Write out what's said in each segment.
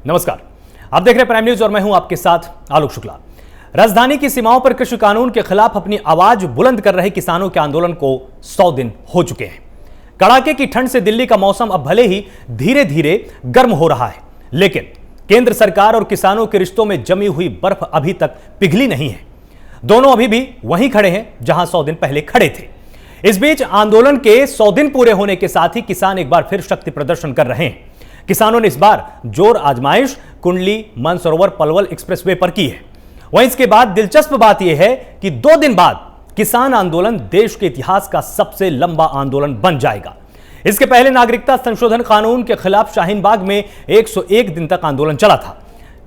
नमस्कार, आप देख रहे हैं प्राइम न्यूज और मैं हूं आपके साथ आलोक शुक्ला। राजधानी की सीमाओं पर कृषि कानून के खिलाफ अपनी आवाज बुलंद कर रहे किसानों के आंदोलन को 100 दिन हो चुके हैं। कड़ाके की ठंड से दिल्ली का मौसम अब भले ही धीरे धीरे गर्म हो रहा है, लेकिन केंद्र सरकार और किसानों के रिश्तों में जमी हुई बर्फ अभी तक पिघली नहीं है। दोनों अभी भी वहीं खड़े हैं जहां 100 दिन पहले खड़े थे। इस बीच आंदोलन के 100 दिन पूरे होने के साथ ही किसान एक बार फिर शक्ति प्रदर्शन कर रहे हैं। किसानों ने इस बार जोर आजमाइश कुंडली मानसरोवर पलवल एक्सप्रेसवे पर की है। वहीं इसके बाद दिलचस्प बात यह है कि 2 दिन बाद किसान आंदोलन देश के इतिहास का सबसे लंबा आंदोलन बन जाएगा। इसके पहले नागरिकता संशोधन कानून के खिलाफ शाहीन बाग में 101 दिन तक आंदोलन चला था,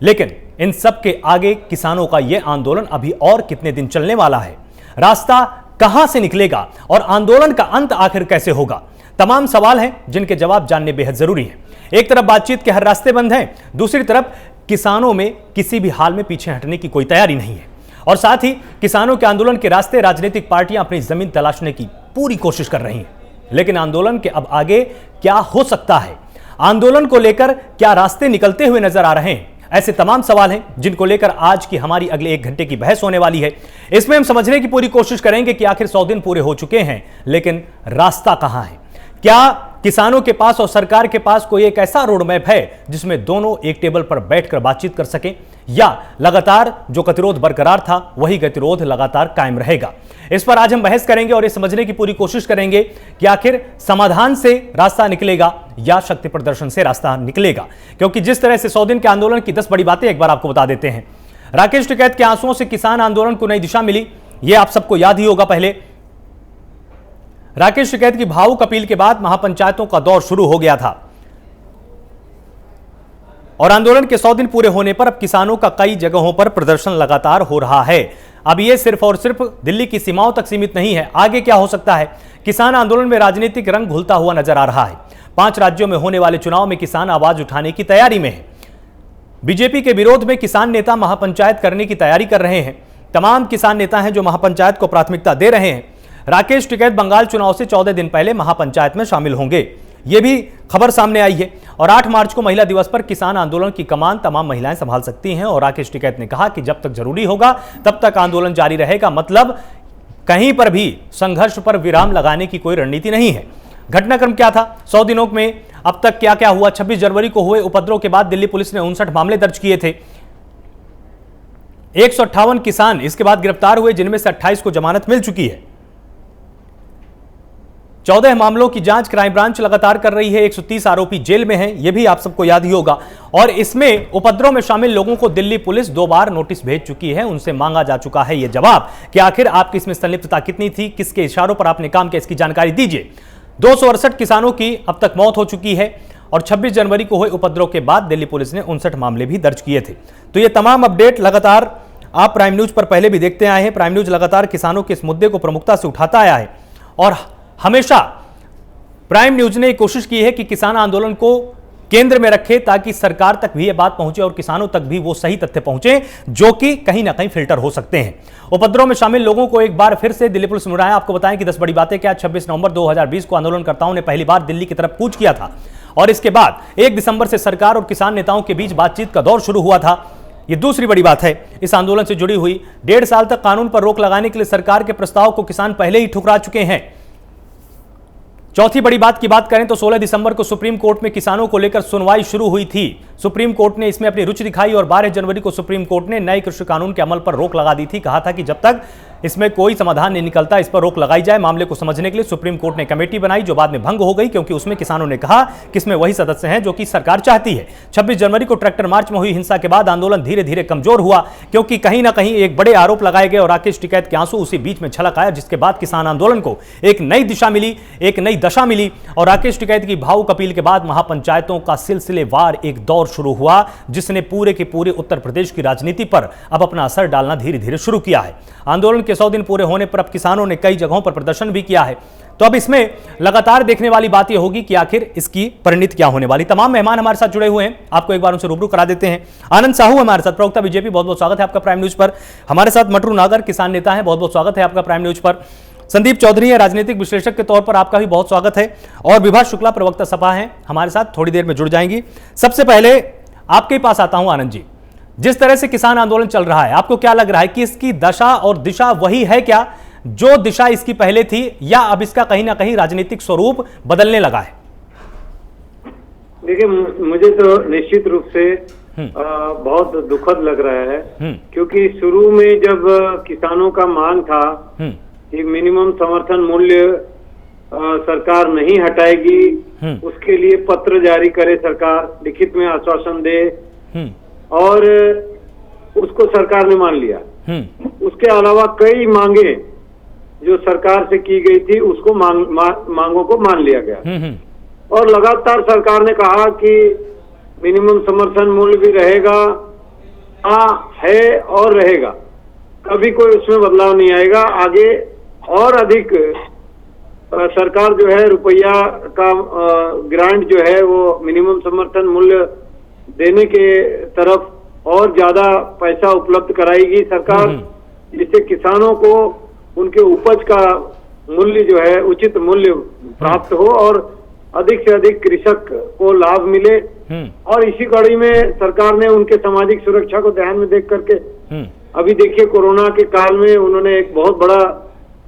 लेकिन इन सब के आगे किसानों का यह आंदोलन अभी और कितने दिन चलने वाला है, रास्ता कहां से निकलेगा और आंदोलन का अंत आखिर कैसे होगा, तमाम सवाल हैं जिनके जवाब जानने बेहद जरूरी है। एक तरफ बातचीत के हर रास्ते बंद हैं, दूसरी तरफ किसानों में किसी भी हाल में पीछे हटने की कोई तैयारी नहीं है और साथ ही किसानों के आंदोलन के रास्ते राजनीतिक पार्टियां अपनी जमीन तलाशने की पूरी कोशिश कर रही हैं। लेकिन आंदोलन के अब आगे क्या हो सकता है, आंदोलन को लेकर क्या रास्ते निकलते हुए नजर आ रहे हैं, ऐसे तमाम सवाल हैं जिनको लेकर आज की हमारी अगले 1 घंटे की बहस होने वाली है। इसमें हम समझने की पूरी कोशिश करेंगे कि आखिर 100 दिन पूरे हो चुके हैं, लेकिन रास्ता कहां है। क्या किसानों के पास और सरकार के पास कोई एक ऐसा रोड मैप है जिसमें दोनों एक टेबल पर बैठकर बातचीत कर सकें, या लगातार जो गतिरोध बरकरार था वही गतिरोध लगातार कायम रहेगा। इस पर आज हम बहस करेंगे और ये समझने की पूरी कोशिश करेंगे कि आखिर समाधान से रास्ता निकलेगा या शक्ति प्रदर्शन से रास्ता निकलेगा। क्योंकि जिस तरह से 100 दिन के आंदोलन की 10 बड़ी बातें एक बार आपको बता देते हैं। राकेश टिकैत के आंसुओं से किसान आंदोलन को नई दिशा मिली, यह आप सबको याद ही होगा। पहले राकेश टिकैत की भावुक अपील के बाद महापंचायतों का दौर शुरू हो गया था और आंदोलन के 100 दिन पूरे होने पर अब किसानों का कई जगहों पर प्रदर्शन लगातार हो रहा है। अब यह सिर्फ और सिर्फ दिल्ली की सीमाओं तक सीमित नहीं है, आगे क्या हो सकता है। किसान आंदोलन में राजनीतिक रंग घुलता हुआ नजर आ रहा है। 5 राज्यों में होने वाले चुनाव में किसान आवाज उठाने की तैयारी में है। बीजेपी के विरोध में किसान नेता महापंचायत करने की तैयारी कर रहे हैं। तमाम किसान नेता हैं जो महापंचायत को प्राथमिकता दे रहे हैं। राकेश टिकैत बंगाल चुनाव से 14 दिन पहले महापंचायत में शामिल होंगे, यह भी खबर सामने आई है। और 8 मार्च को महिला दिवस पर किसान आंदोलन की कमान तमाम महिलाएं संभाल सकती हैं और राकेश टिकैत ने कहा कि जब तक जरूरी होगा तब तक आंदोलन जारी रहेगा। मतलब कहीं पर भी संघर्ष पर विराम लगाने की कोई रणनीति नहीं है। घटनाक्रम क्या था 100 दिनों में, अब तक क्या क्या हुआ। 26 जनवरी को हुए उपद्रव के बाद दिल्ली पुलिस ने 59 मामले दर्ज किए थे। 158 किसान इसके बाद गिरफ्तार हुए, जिनमें से 28 को जमानत मिल चुकी है। 14 मामलों की जांच क्राइम ब्रांच लगातार कर रही है। 130 आरोपी जेल में हैं, यह भी आप सबको याद ही होगा। और इसमें उपद्रव में शामिल लोगों को दिल्ली पुलिस 2 बार नोटिस भेज चुकी है। उनसे मांगा जा चुका है यह जवाब कि आखिर आपकी इसमें संलिप्तता कितनी थी, किसके इशारों पर आपने काम किया, इसकी जानकारी दीजिए। 268 किसानों की अब तक मौत हो चुकी है और 26 जनवरी को हुए उपद्रव के बाद दिल्ली पुलिस ने 59 मामले भी दर्ज किए थे। तो ये तमाम अपडेट लगातार आप प्राइम न्यूज पर पहले भी देखते आए हैं। प्राइम न्यूज लगातार किसानों के इस मुद्दे को प्रमुखता से उठाता आया है और हमेशा प्राइम न्यूज ने कोशिश की है कि किसान आंदोलन को केंद्र में रखे ताकि सरकार तक भी यह बात पहुंचे और किसानों तक भी वो सही तथ्य पहुंचे जो कि कहीं ना कहीं फिल्टर हो सकते हैं। उपद्रव में शामिल लोगों को एक बार फिर से दिल्ली पुलिस ने उड़ाया। आपको बताएं कि 10 बड़ी बातें क्या। 26 नवंबर 2020 को आंदोलनकर्ताओं ने पहली बार दिल्ली की तरफ कूच किया था और इसके बाद 1 दिसंबर से सरकार और किसान नेताओं के बीच बातचीत का दौर शुरू हुआ था। यह दूसरी बड़ी बात है इस आंदोलन से जुड़ी हुई। 1.5 साल तक कानून पर रोक लगाने के लिए सरकार के प्रस्ताव को किसान पहले ही ठुकरा चुके हैं। चौथी बड़ी बात की बात करें तो 16 दिसंबर को सुप्रीम कोर्ट में किसानों को लेकर सुनवाई शुरू हुई थी। सुप्रीम कोर्ट ने इसमें अपनी रुचि दिखाई और 12 जनवरी को सुप्रीम कोर्ट ने नए कृषि कानून के अमल पर रोक लगा दी थी। कहा था कि जब तक इसमें कोई समाधान नहीं निकलता इस पर रोक लगाई जाए। मामले को समझने के लिए सुप्रीम कोर्ट ने कमेटी बनाई जो बाद में भंग हो गई, क्योंकि उसमें किसानों ने कहा कि इसमें वही सदस्य हैं जो कि सरकार चाहती है। 26 जनवरी को ट्रैक्टर मार्च में हुई हिंसा के बाद आंदोलन धीरे धीरे कमजोर हुआ, क्योंकि कहीं ना कहीं एक बड़े आरोप लगाए गए और राकेश टिकैत के आंसू उसी बीच में छलक आया, जिसके बाद किसान आंदोलन को एक नई दिशा मिली, एक नई दशा मिली और राकेश टिकैत की भावुक अपील के बाद महापंचायतों का सिलसिलेवार एक दौर शुरू हुआ, जिसने पूरे के पूरे उत्तर प्रदेश की राजनीति पर अब अपना असर डालना धीरे धीरे शुरू किया है। आंदोलन के 100 दिन पूरे होने पर अब किसानों ने कई जगहों पर प्रदर्शन भी किया है। तो अब इसमें लगातार देखने वाली बात यह होगी कि आखिर इसकी परिणति क्या होने वाली। तमाम मेहमान हमारे साथ जुड़े हुए हैं, आपको एक बार उनसे रूबरू करा देते हैं। आनंद साहू हमारे साथ, प्रवक्ता बीजेपी, बहुत बहुत स्वागत है आपका प्राइम न्यूज पर। हमारे साथ मटरू नागर, किसान नेता है, बहुत बहुत स्वागत है आपका प्राइम न्यूज पर। संदीप चौधरी है, राजनीतिक विश्लेषक के तौर पर आपका भी बहुत स्वागत है। और विभा शुक्ला, प्रवक्ता सपा हैं, हमारे साथ थोड़ी देर में जुड़ जाएंगी। सबसे पहले आपके पास आता हूं आनंद जी। जिस तरह से किसान आंदोलन चल रहा है, आपको क्या लग रहा है कि इसकी दशा और दिशा वही है क्या जो दिशा इसकी पहले थी, या अब इसका कहीं ना कहीं राजनीतिक स्वरूप बदलने लगा है? देखिए, मुझे तो निश्चित रूप से बहुत दुखद लग रहा है, क्योंकि शुरू में जब किसानों का मांग था कि मिनिमम समर्थन मूल्य सरकार नहीं हटाएगी, उसके लिए पत्र जारी करे सरकार, लिखित में आश्वासन दे, और उसको सरकार ने मान लिया। उसके अलावा कई मांगे जो सरकार से की गई थी उसको मांगों को मान लिया गया, और लगातार सरकार ने कहा कि मिनिमम समर्थन मूल्य भी रहेगा, है और रहेगा, कभी कोई उसमें बदलाव नहीं आएगा। आगे और अधिक सरकार जो है रुपया का ग्रांट जो है वो मिनिमम समर्थन मूल्य देने के तरफ और ज्यादा पैसा उपलब्ध कराएगी सरकार, जिससे किसानों को उनके उपज का मूल्य जो है उचित मूल्य प्राप्त हो और अधिक से अधिक कृषक को लाभ मिले। और इसी कड़ी में सरकार ने उनके सामाजिक सुरक्षा को ध्यान में देख करके अभी देखिए कोरोना के काल में उन्होंने एक बहुत बड़ा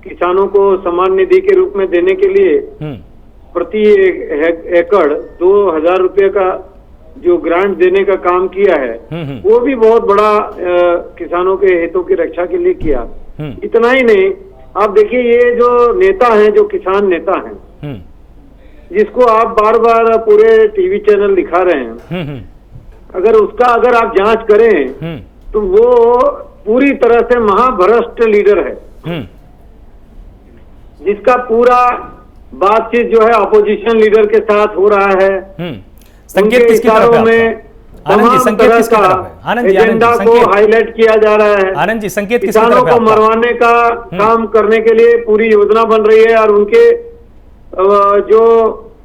किसानों को सम्मान निधि के रूप में देने के लिए प्रति एकड़ 2000 रुपये का जो ग्रांट देने का काम किया है, वो भी बहुत बड़ा किसानों के हितों की रक्षा के लिए किया। इतना ही नहीं, आप देखिए ये जो नेता हैं, जो किसान नेता हैं, जिसको आप बार बार पूरे टीवी चैनल दिखा रहे हैं, अगर आप जांच करें तो वो पूरी तरह से महाभ्रष्ट लीडर है, जिसका पूरा बातचीत जो है अपोजिशन लीडर के साथ हो रहा है। संकेत किसकी तरफ है? आनंद जी, संकेत किसकी तरफ है? आनंद जी, एजेंडा को हाईलाइट किया जा रहा है। आनंद जी, संकेत किसकी तरफ है? किसानों को मरवाने का काम करने के लिए पूरी योजना बन रही है, और उनके जो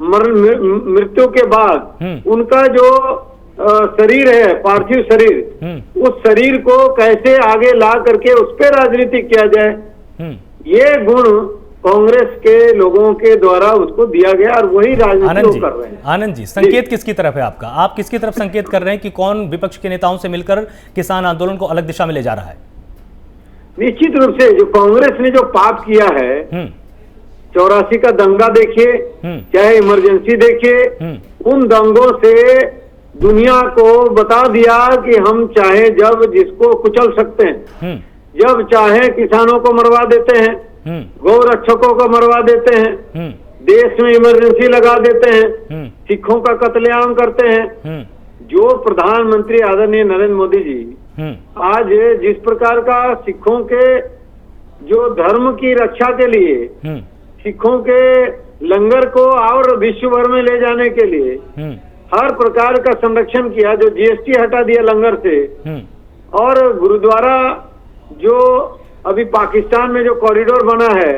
मृत्यु के बाद उनका जो शरीर है, पार्थिव शरीर, उस शरीर को कैसे आगे ला करके उस पर राजनीति किया जाए, ये गुण कांग्रेस के लोगों के द्वारा उसको दिया गया, और वही राजनीति कर रहे हैं। आनंद जी, संकेत किसकी तरफ है आपका? आप किसकी तरफ संकेत कर रहे हैं कि कौन विपक्ष के नेताओं से मिलकर किसान आंदोलन को अलग दिशा में ले जा रहा है? निश्चित रूप से जो कांग्रेस ने जो पाप किया है, 84 का दंगा देखिए, चाहे इमरजेंसी देखिए, उन दंगों से दुनिया को बता दिया कि हम चाहे जब जिसको कुचल सकते हैं, जब चाहे किसानों को मरवा देते हैं, गौ रक्षकों को मरवा देते हैं, देश में इमरजेंसी लगा देते हैं, सिखों का कत्लेआम करते हैं। जो प्रधानमंत्री आदरणीय नरेंद्र मोदी जी आज जिस प्रकार का सिखों के जो धर्म की रक्षा के लिए सिखों के लंगर को और विश्व भर में ले जाने के लिए हर प्रकार का संरक्षण किया, जो जीएसटी हटा दिया लंगर से, और गुरुद्वारा जो अभी पाकिस्तान में जो कॉरिडोर बना है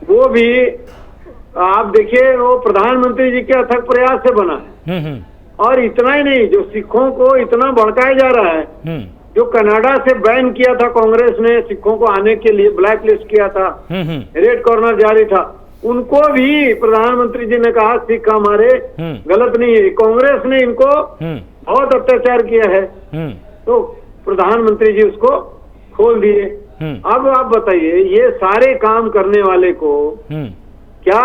वो भी आप देखिए वो प्रधानमंत्री जी के अथक प्रयास से बना है। और इतना ही नहीं, जो सिखों को इतना भड़काया जा रहा है, जो कनाडा से बैन किया था कांग्रेस ने सिखों को आने के लिए, ब्लैक लिस्ट किया था, रेड कॉर्नर जारी था, उनको भी प्रधानमंत्री जी ने कहा सिख हमारे गलत नहीं है, कांग्रेस ने इनको बहुत अत्याचार किया है, तो प्रधानमंत्री जी उसको खोल दिए। अब आप बताइए, ये सारे काम करने वाले को क्या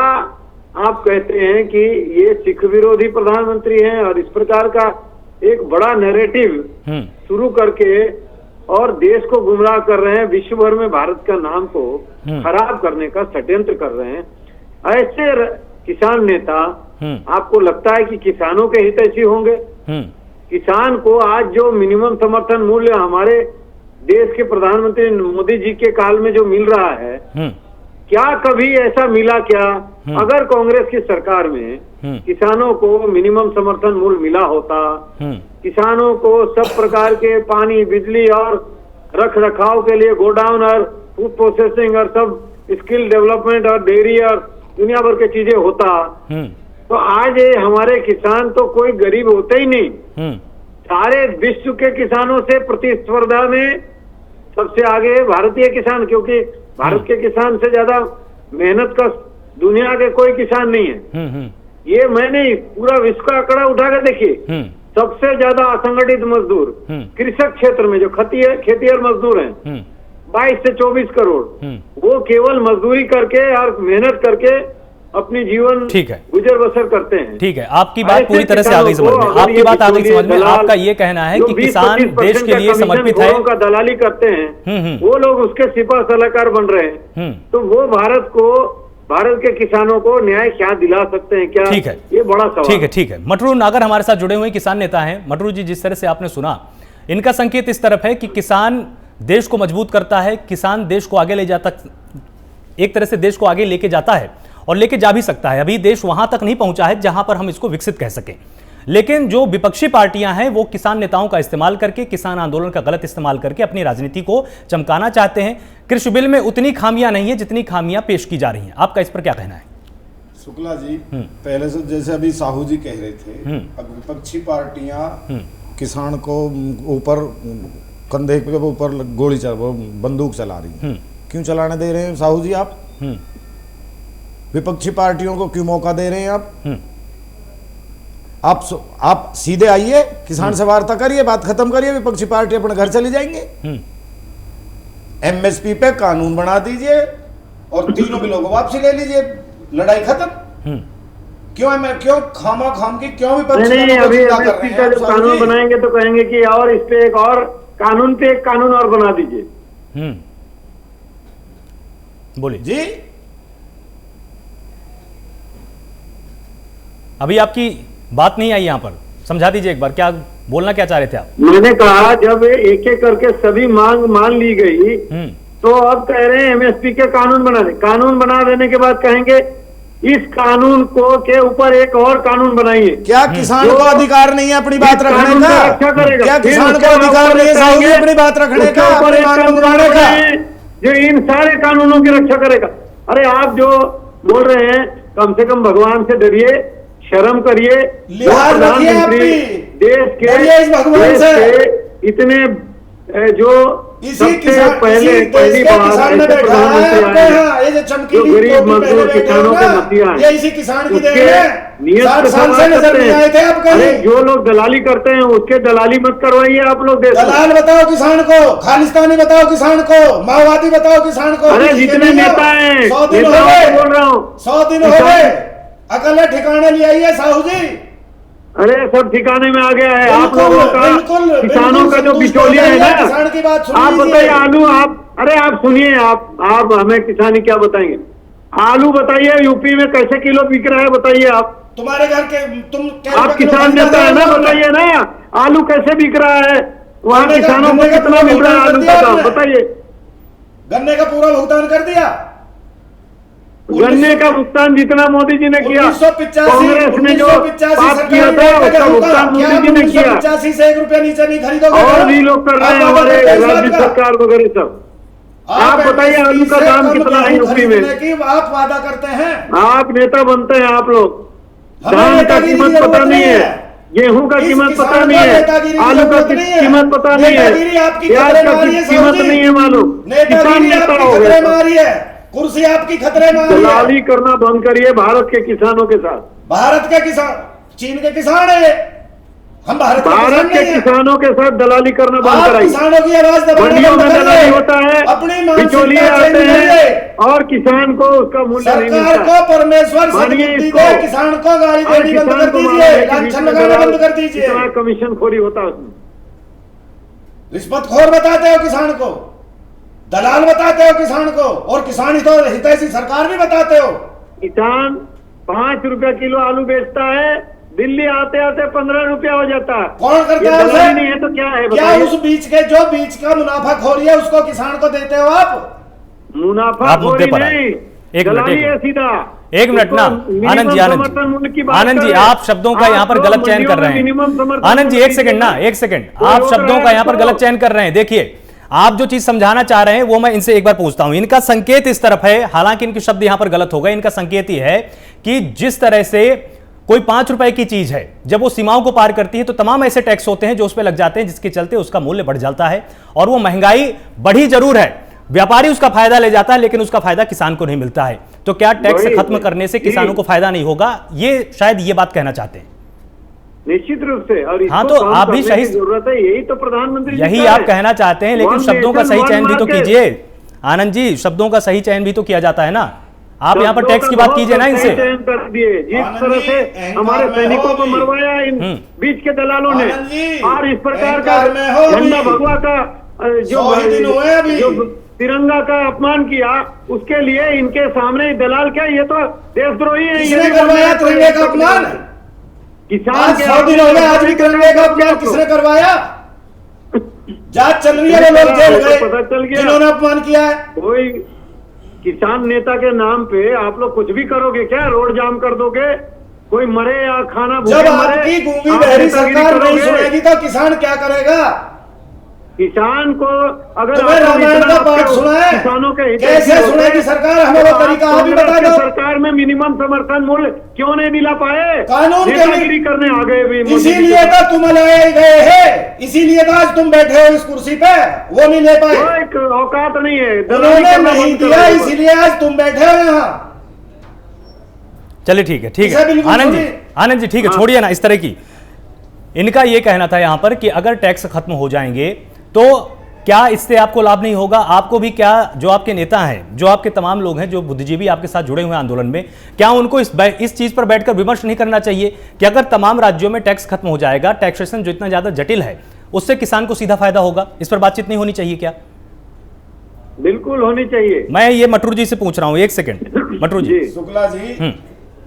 आप कहते हैं कि ये सिख विरोधी प्रधानमंत्री हैं, और इस प्रकार का एक बड़ा नैरेटिव शुरू करके और देश को गुमराह कर रहे हैं, विश्व भर में भारत का नाम को खराब करने का षड्यंत्र कर रहे हैं। ऐसे किसान नेता, आपको लगता है कि किसानों के हित ऐसे होंगे? किसान को आज जो मिनिमम समर्थन मूल्य हमारे देश के प्रधानमंत्री मोदी जी के काल में जो मिल रहा है, क्या कभी ऐसा मिला क्या? अगर कांग्रेस की सरकार में किसानों को मिनिमम समर्थन मूल्य मिला होता, किसानों को सब प्रकार के पानी, बिजली और रख रखाव के लिए गोडाउन और फूड प्रोसेसिंग और सब स्किल डेवलपमेंट और डेयरी और दुनिया भर की चीजें होता, तो आज ये हमारे किसान तो कोई गरीब होते ही नहीं, सारे विश्व के किसानों से प्रतिस्पर्धा में सबसे आगे भारतीय किसान, क्योंकि भारत के किसान से ज्यादा मेहनत का दुनिया के कोई किसान नहीं है। ये मैंने पूरा विश्व का आंकड़ा उठाकर देखिए, सबसे ज्यादा असंगठित मजदूर कृषक क्षेत्र में जो खेतिहर मजदूर हैं 22 से 24 करोड़, वो केवल मजदूरी करके और मेहनत करके अपनी जीवन ठीक है गुजर बसर करते हैं। ठीक है, आपकी बात पूरी तरह से आ गई समझ में, आपकी बात आ गई समझ में। आपका ये कहना है कि किसान देश के लिए समर्पित है, का दलाली करते हैं, वो लोग उसके सिपा सलाहकार बन रहे हैं, तो वो भारत के किसानों को न्याय क्या दिला सकते हैं? क्या ठीक है, ये बड़ा सवाल। ठीक है, ठीक है। मटरू नागर हमारे साथ जुड़े हुए किसान नेता हैं। मटरू जी, जिस तरह से आपने सुना, इनका संकेत इस तरफ है कि किसान देश को मजबूत करता है, किसान देश को आगे ले जाता, एक तरह से देश को आगे लेके जाता है और लेके जा भी सकता है। अभी देश वहां तक नहीं पहुंचा है जहां पर हम इसको विकसित कह सकें, लेकिन जो विपक्षी पार्टियां हैं वो किसान नेताओं का इस्तेमाल करके, किसान आंदोलन का गलत इस्तेमाल करके अपनी राजनीति को चमकाना चाहते हैं। कृषि बिल में उतनी खामियां नहीं है जितनी खामियां पेश की जा रही हैं। आपका इस पर क्या कहना है? शुक्ला जी, पहले से जैसे अभी साहू जी कह रहे थे, अब विपक्षी पार्टियां किसान को ऊपर कंधे के ऊपर गोली बंदूक चला रही हैं। क्यों चलाने दे रहे हैं साहू जी आप? विपक्षी पार्टियों को क्यों मौका दे रहे हैं आप सीधे आइए, किसान से वार्ता करिए, बात खत्म करिए, विपक्षी पार्टी अपने घर चली जाएंगे। एमएसपी पे कानून बना दीजिए और तीनों बिलों को वापसी ले लीजिए, लड़ाई खत्म। क्यों खामा खाम की क्यों अभी एमएसपी का जो कानून बनाएंगे तो कहेंगे कि और इस पे एक और कानून पे एक कानून और बना दीजिए। बोलिए जी। अभी आपकी बात नहीं आई, यहां पर समझा दीजिए एक बार, क्या बोलना क्या चाह रहे थे आप? मैंने कहा जब एक एक करके सभी मांग मान ली गई तो अब कह रहे हैं एमएसपी के कानून बना दे। कानून बना देने के बाद कहेंगे इस कानून को के ऊपर एक और कानून बनाइए। क्या किसान को अधिकार नहीं है अपनी बात रखने का? रक्षा करेगा? क्या किसान को अधिकार नहीं है अपनी बात रखने का, अपनी मांग मनवाने का, जो इन सारे कानूनों की रक्षा करेगा? अरे आप जो बोल रहे हैं, कम से कम भगवान से डरिए, शर्म करिए। प्रधानमंत्री देश के इतने जो सबसे पहले पहली बार ऐसे प्रधानमंत्री आए जो गरीब मजदूर किसानों के मसीहा हैं, नियत पे सवाल करते हैं। अरे जो लोग दलाली करते हैं उसके दलाली मत करवाइए आप लोग। दलाल बताओ किसान को, खालिस्तानी बताओ किसान को, माओवादी बताओ किसान को। अरे जितने नेता हैं, नेता बोल रहा हूँ, 100 दिन हो गए, अकल ठिकाने ले आइए साहू जी। अरे सब ठिकाने में आ गया है आप लोगों का। किसानों का जो बिचौलिया है ना, आप बताइए आलू, आप सुनिए, आप हमें किसानी क्या बताएंगे? आलू बताइए यूपी में कैसे किलो बिक रहा है, बताइए आप। तुम्हारे घर के आप किसान नेता है ना, बताइए ना आलू कैसे बिक रहा है वहाँ, किसानों को कितना मिल रहा है आलू का दाम बताइए। गन्ने का पूरा भुगतान कर दिया। गन्ने का भुगतान जितना मोदी जी ने किया, 1985 कांग्रेस ने जो पास किया था उसका भुगतान मोदी जी ने किया। 85 से 1 रुपया नीचे नहीं खरीदोगे। और भी लोग कर रहे हैं हमारे राज्य सरकार वगैरह सब। आप बताइए आलू का दाम कितना है यूपी में? आप वादा करते हैं, आप नेता बनते हैं आप लोग, धान का कीमत पता नहीं है, गेहूं का कीमत पता नहीं है, आलू का कीमत पता नहीं है, प्याज का कीमत नहीं है मालूम। किसान नेता हो गए। कुर्सी आपकी खतरे में। दलाली करना बंद करिए भारत के किसानों के साथ। भारत के किसान चीन के किसान है, हम भारत के किसानों के साथ दलाली करना बंद कराइए। किसानों की आवाज मंडियों में दलाली होता है, अपनी बिचौलिए आते हैं और किसान को उसका मूल्य नहीं मिलता। सरकार को परमेश्वर सद्बुद्धि दे, किसान को गाली देनी बंद कर दीजिए, लांछन लगाना बंद कर दीजिए। कमीशन खोरी होता है उसमें। रिश्वतखोर बताते हो किसान को, दलाल बताते हो किसान को, और किसान हितैषी सरकार भी बताते हो। किसान 5 रुपया किलो आलू बेचता है, दिल्ली आते आते 15 रुपया हो जाता है। कौन करता है उसे? नहीं है तो क्या है? क्या उस बीच के जो बीच का मुनाफाखोरी है उसको किसान को देते हो आप? मुनाफाखोरी नहीं, दलाली है सीधा। एक मिनट ना आनंद जी, आप शब्दों का यहाँ पर गलत चयन कर रहे हैं। आनंद जी एक सेकंड, आप शब्दों का यहाँ पर गलत चयन कर रहे हैं। देखिए, आप जो चीज समझाना चाह रहे हैं वो मैं इनसे एक बार पूछता हूं। इनका संकेत इस तरफ है, हालांकि इनके शब्द यहां पर गलत हो गए। इनका संकेत ही है कि जिस तरह से कोई 5 रुपए की चीज है, जब वो सीमाओं को पार करती है तो तमाम ऐसे टैक्स होते हैं जो उस पर लग जाते हैं, जिसके चलते उसका मूल्य बढ़ जाता है और वो महंगाई बढ़ी जरूर है, व्यापारी उसका फायदा ले जाता है, लेकिन उसका फायदा किसान को नहीं मिलता है। तो क्या टैक्स खत्म करने से किसानों को फायदा नहीं होगा? ये शायद ये बात कहना चाहते हैं। निश्चित रूप से। और हाँ, इसको तो कम आप भी करने सही, की जरूरत है, यही तो प्रधानमंत्री जी यही का आप है। कहना चाहते हैं, लेकिन One शब्दों का nation, सही one चयन भी तो market। कीजिए आनंद जी, शब्दों का सही चयन भी तो किया जाता है ना। आप यहाँ पर शब्दों टैक्स का की बात बहुत कीजिए ना सही इनसे। चयन कर दिए, जिस आनंद तरह जी, से अहंकार हमारे में सैनिकों हो को भी। मरवाया इन बीच के दलालों ने, आनंद जी, और इस प्रकार का अहंकार में हो झंडा भी। भगवा का 100 ही दिन हुए अभी। जो तिरंगा का अपमान किया, उसके लिए इनके सामने दलाल क्या, ये तो देशद्रोही है। किसने करवाया तिरंगे का अपमान? किसान आज के 100 दिन हो गए, आज भी तिरंगे का अपमान किसने करवाया? जांच चल रही है, वो लोग जेल गए पता चल गया जिन्होंने अपमान किया है। कोई किसान नेता के नाम पे आप लोग कुछ भी करोगे क्या? रोड जाम कर दोगे, कोई मरे या खाना भूखे जब मरे, आपकी गूंगी आप बहरी नेतागिरी सरकार नहीं करोगे? सुनेगी तो किसान क्या करेगा? किसान को अगर तुम्हें आप लोग रामायण इतना का पाठ आपके सुना है? किसानों के हित कैसे में सुनेगी होते, सरकार? हमें वो तो तरीका आप अभी बता कांग्रेस दो। की सरकार में मिनिमम समर्थन मूल्य क्यों नहीं दिला पाए? कानून के लिए- नेतागिरी करने आ गए भी मोदी जी इसीलिए के तो तुम लाए गए हैं, इसीलिए तो आज तुम बैठे हो इस कुर्सी पे, वो नहीं ले पाए, वो एक औकात नहीं है, दलाली उन्होंने करना नहीं बंद कर दिया, दो। इसीलिए आज तुम बैठे हो यहाँ। चलिए ठीक है, ठीक इसे है बिल्कुल आनंद जी, सुनिए। आनंद जी ठीक है, छोड़िए ना इस तरह की। इनका ये कहना था यहां पर कि अगर टैक्स खत्म हो जाएंगे तो क्या इससे आपको लाभ नहीं होगा? आपको भी क्या, जो आपके नेता हैं, जो आपके तमाम लोग हैं, जो बुद्धिजीवी आपके साथ जुड़े हुए हैं आंदोलन में, क्या उनको इस चीज पर बैठकर विमर्श नहीं करना चाहिए कि अगर तमाम राज्यों में टैक्स खत्म हो जाएगा, टैक्सेशन जो इतना ज्यादा जटिल है, उससे किसान को सीधा फायदा होगा? इस पर बातचीत नहीं होनी चाहिए क्या? बिल्कुल होनी चाहिए। मैं ये मटरू जी से पूछ रहा हूं, एक सेकंड मटरू जी। शुक्ला जी,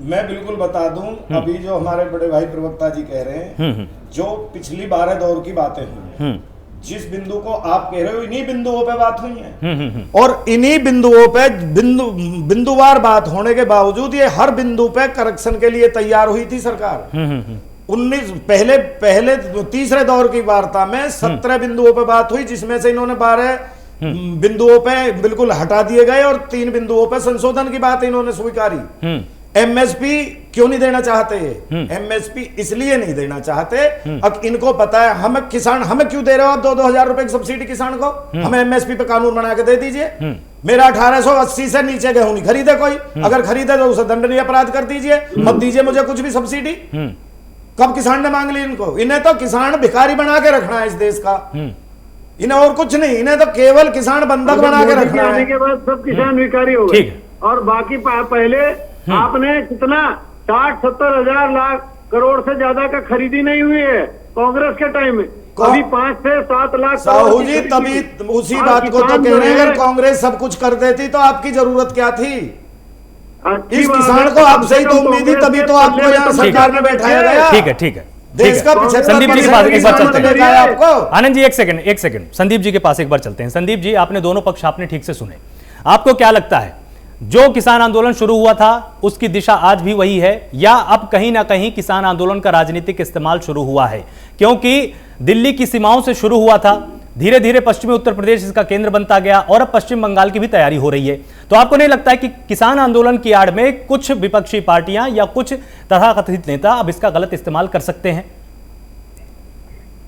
मैं बिल्कुल बता दूं, अभी जो हमारे बड़े भाई प्रवक्ता जी कह रहे हैं, जो पिछली 12 दौर की बातें हुई, जिस बिंदु को आप कह रहे हो, इन्हीं बिंदुओं पे बात हुई है। और इन्हीं बिंदुओं पे बिंदुवार बात होने के बावजूद ये हर बिंदु पे करेक्शन के लिए तैयार हुई थी सरकार। 19 पहले तीसरे दौर की वार्ता में 17 बिंदुओं पे बात हुई, जिसमें से इन्होंने 12 बिंदुओं पे बिल्कुल हटा दिए गए और 3 बिंदुओं पे संशोधन की बात इन्होंने स्वीकारी। एमएसपी क्यों नहीं देना चाहते? एमएसपी इसलिए नहीं देना चाहते, अब इनको पता है हम किसान, हमें क्यों दे रहे हो आप 2-2 हजार रुपए की सब्सिडी किसान को? हमें एमएसपी पे कानून बना के दे दीजिए। मेरा 1880 से नीचे गेहूं नहीं खरीदे कोई, अगर खरीदे तो उसे दंडनीय अपराध कर दीजिए, मत दीजिए मुझे कुछ भी सब्सिडी। कब किसान ने मांग ली इनको? इन्हें तो किसान भिखारी बना के रखना है इस देश का, इन्हें और कुछ नहीं, इन्हें तो केवल किसान बंधक बना के रखना है। आने के बाद सब किसान भिखारी हो ठीक गए। है। और बाकी पहले आपने कितना 60-70 हजार लाख करोड़ से ज्यादा का खरीदी नहीं हुई है कांग्रेस के टाइम में। अभी 5 से 7 लाख साहू जी, तभी उसी बात को तो कह रहे हैं, अगर कांग्रेस सब कुछ कर देती तो आपकी जरूरत क्या थी? इस किसान को आपसे ही तो उम्मीद थी, तभी तो आपको यहाँ सरकार में बैठाया गया। ठीक है, ठीक है, देश का संदीप जी के पास एक बार चलते हैं। आपको आनंद जी एक सेकंड संदीप जी के पास एक बार चलते हैं। संदीप जी, आपने दोनों पक्ष आपने ठीक से सुने, आपको क्या लगता है जो किसान आंदोलन शुरू हुआ था उसकी दिशा आज भी वही है, या अब कहीं ना कहीं किसान आंदोलन का राजनीतिक इस्तेमाल शुरू हुआ है? क्योंकि दिल्ली की सीमाओं से शुरू हुआ था, धीरे धीरे पश्चिमी उत्तर प्रदेश इसका केंद्र बनता गया और अब पश्चिम बंगाल की भी तैयारी हो रही है। तो आपको नहीं लगता है कि किसान आंदोलन की आड़ में कुछ विपक्षी पार्टियां या कुछ तथाकथित नेता अब इसका गलत इस्तेमाल कर सकते हैं?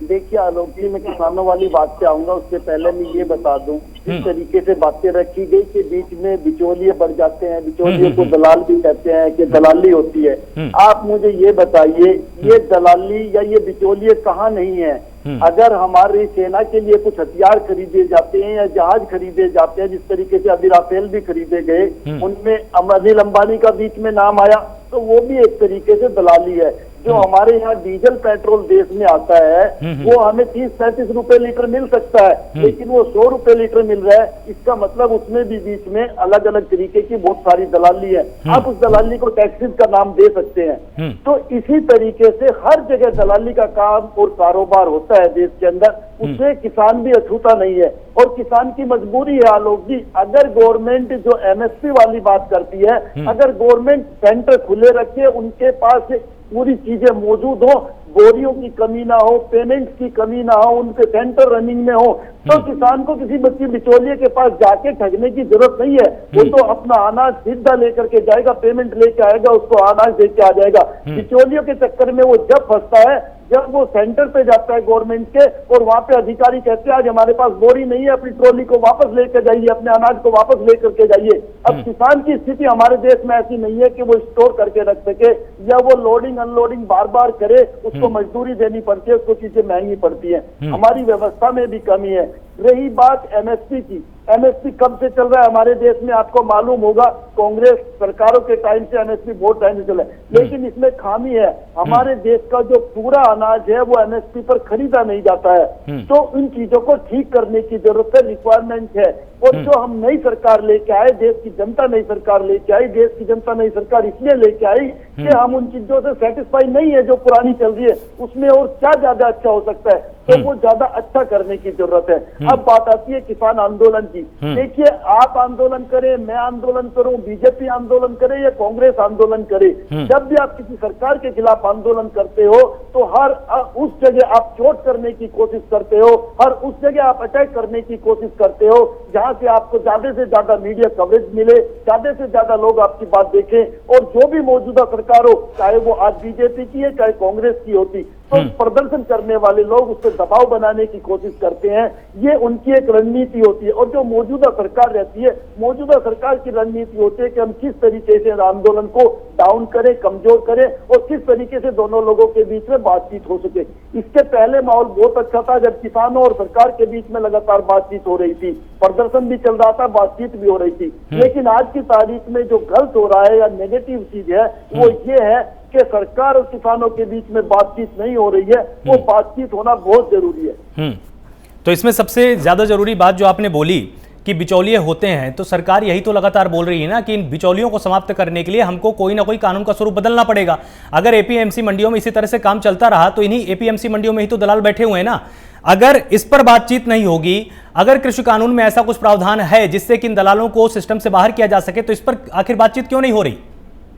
देखिए आलोक जी, मैं किसानों वाली बात पे आऊंगा, उससे पहले मैं ये बता दूं, जिस तरीके से बातें रखी गई कि बीच में बिचौलिए बढ़ जाते हैं, बिचौलिए को दलाल भी कहते हैं कि दलाली होती है। आप मुझे ये बताइए, ये दलाली या ये बिचौलिए कहाँ नहीं है? अगर हमारी सेना के लिए कुछ हथियार खरीदे जाते हैं या जहाज खरीदे जाते हैं, जिस तरीके से अभी राफेल भी खरीदे गए, उनमें अनिल अंबानी का बीच में नाम आया, तो वो भी एक तरीके से दलाली है। जो हमारे यहाँ डीजल पेट्रोल देश में आता है वो हमें 30-35 रुपए लीटर मिल सकता है, लेकिन वो 100 रुपए लीटर मिल रहा है। इसका मतलब उसमें भी बीच में अलग अलग तरीके की बहुत सारी दलाली है। आप उस दलाली को टैक्सेस का नाम दे सकते हैं। तो इसी तरीके से हर जगह दलाली का काम और कारोबार होता है देश के अंदर, उससे किसान भी अछूता नहीं है। और किसान की मजबूरी है आलोक जी, अगर गवर्नमेंट जो एमएसपी वाली बात करती है, अगर गवर्नमेंट सेंटर खुले रखे, उनके पास पूरी चीजें मौजूद हो, बोरियों की कमी ना हो, पेमेंट्स की कमी ना हो, उनके सेंटर रनिंग में हो, तो किसान को किसी बच्ची बिचौलिए के पास जाके ठगने की जरूरत नहीं है। वो तो अपना अनाज सीधा लेकर के जाएगा, पेमेंट लेके आएगा, उसको अनाज दे के आ जाएगा। बिचौलियों के चक्कर में वो जब फंसता है जब वो सेंटर पे जाता है गवर्नमेंट के और वहां पे अधिकारी कहते हैं आज हमारे पास बोरी नहीं है, अपनी ट्रॉली को वापस लेकर जाइए, अपने अनाज को वापस लेकर के जाइए। अब किसान की स्थिति हमारे देश में ऐसी नहीं है कि वो स्टोर करके रख सके या वो लोडिंग अनलोडिंग बार बार करे, उसको मजदूरी देनी पड़ती है, उसको चीजें महंगी पड़ती है, हमारी व्यवस्था में भी कमी है। रही बात एमएसपी की, एमएसपी कब से चल रहा है हमारे देश में आपको मालूम होगा, कांग्रेस सरकारों के टाइम से एमएसपी बहुत टाइम से चला है, लेकिन इसमें खामी है, हमारे देश का जो पूरा अनाज है वो एमएसपी पर खरीदा नहीं जाता है। तो इन चीजों को ठीक करने की जरूरत है, रिक्वायरमेंट है। और जो हम नई सरकार लेके आए, देश की जनता नई सरकार लेके आई, देश की जनता नई सरकार इसलिए लेके आई कि हम उन चीजों से सेटिस्फाई नहीं है जो पुरानी चल रही है, उसमें और क्या ज्यादा अच्छा हो सकता है, तो वो ज्यादा अच्छा करने की जरूरत है। अब बात आती है किसान आंदोलन की। देखिए, आप आंदोलन करें, मैं आंदोलन करूं, बीजेपी आंदोलन करे या कांग्रेस आंदोलन करे, जब भी आप किसी सरकार के खिलाफ आंदोलन करते हो तो हर उस जगह आप चोट करने की कोशिश करते हो, हर उस जगह आप अटैक करने की कोशिश करते हो जहां से आपको ज्यादा से ज्यादा मीडिया कवरेज मिले, ज्यादा से ज्यादा लोग आपकी बात देखें। और जो भी मौजूदा सरकार हो, चाहे वो आज बीजेपी की है चाहे कांग्रेस की होती, तो प्रदर्शन करने वाले लोग उस पर दबाव बनाने की कोशिश करते हैं, ये उनकी एक रणनीति होती है। और जो मौजूदा सरकार रहती है, मौजूदा सरकार की रणनीति होती है कि हम किस तरीके से आंदोलन को डाउन करें, कमजोर करें और किस तरीके से दोनों लोगों के बीच में बातचीत हो सके। इसके पहले माहौल बहुत अच्छा था जब किसानों और सरकार के बीच में लगातार बातचीत हो रही थी, प्रदर्शन भी चल रहा था, बातचीत भी हो रही थी। लेकिन आज की तारीख में जो गलत हो रहा है या नेगेटिव चीज है वो ये है कि सरकार और किसानों के बीच में बातचीत नहीं हो रही है, वो बातचीत होना बहुत जरूरी है। तो इसमें सबसे ज्यादा जरूरी बात जो आपने बोली कि बिचौलिए होते हैं, तो सरकार यही तो लगातार बोल रही है ना कि इन बिचौलियों को समाप्त करने के लिए हमको कोई ना कोई कानून का स्वरूप बदलना पड़ेगा। अगर एपीएमसी मंडियों में इसी तरह से काम चलता रहा तो इन्हीं एपीएमसी मंडियों में ही तो दलाल बैठे हुए हैं ना। अगर इस पर बातचीत नहीं होगी, अगर कृषि कानून में ऐसा कुछ प्रावधान है जिससे कि इन दलालों को सिस्टम से बाहर किया जा सके, तो इस पर आखिर बातचीत क्यों नहीं हो रही?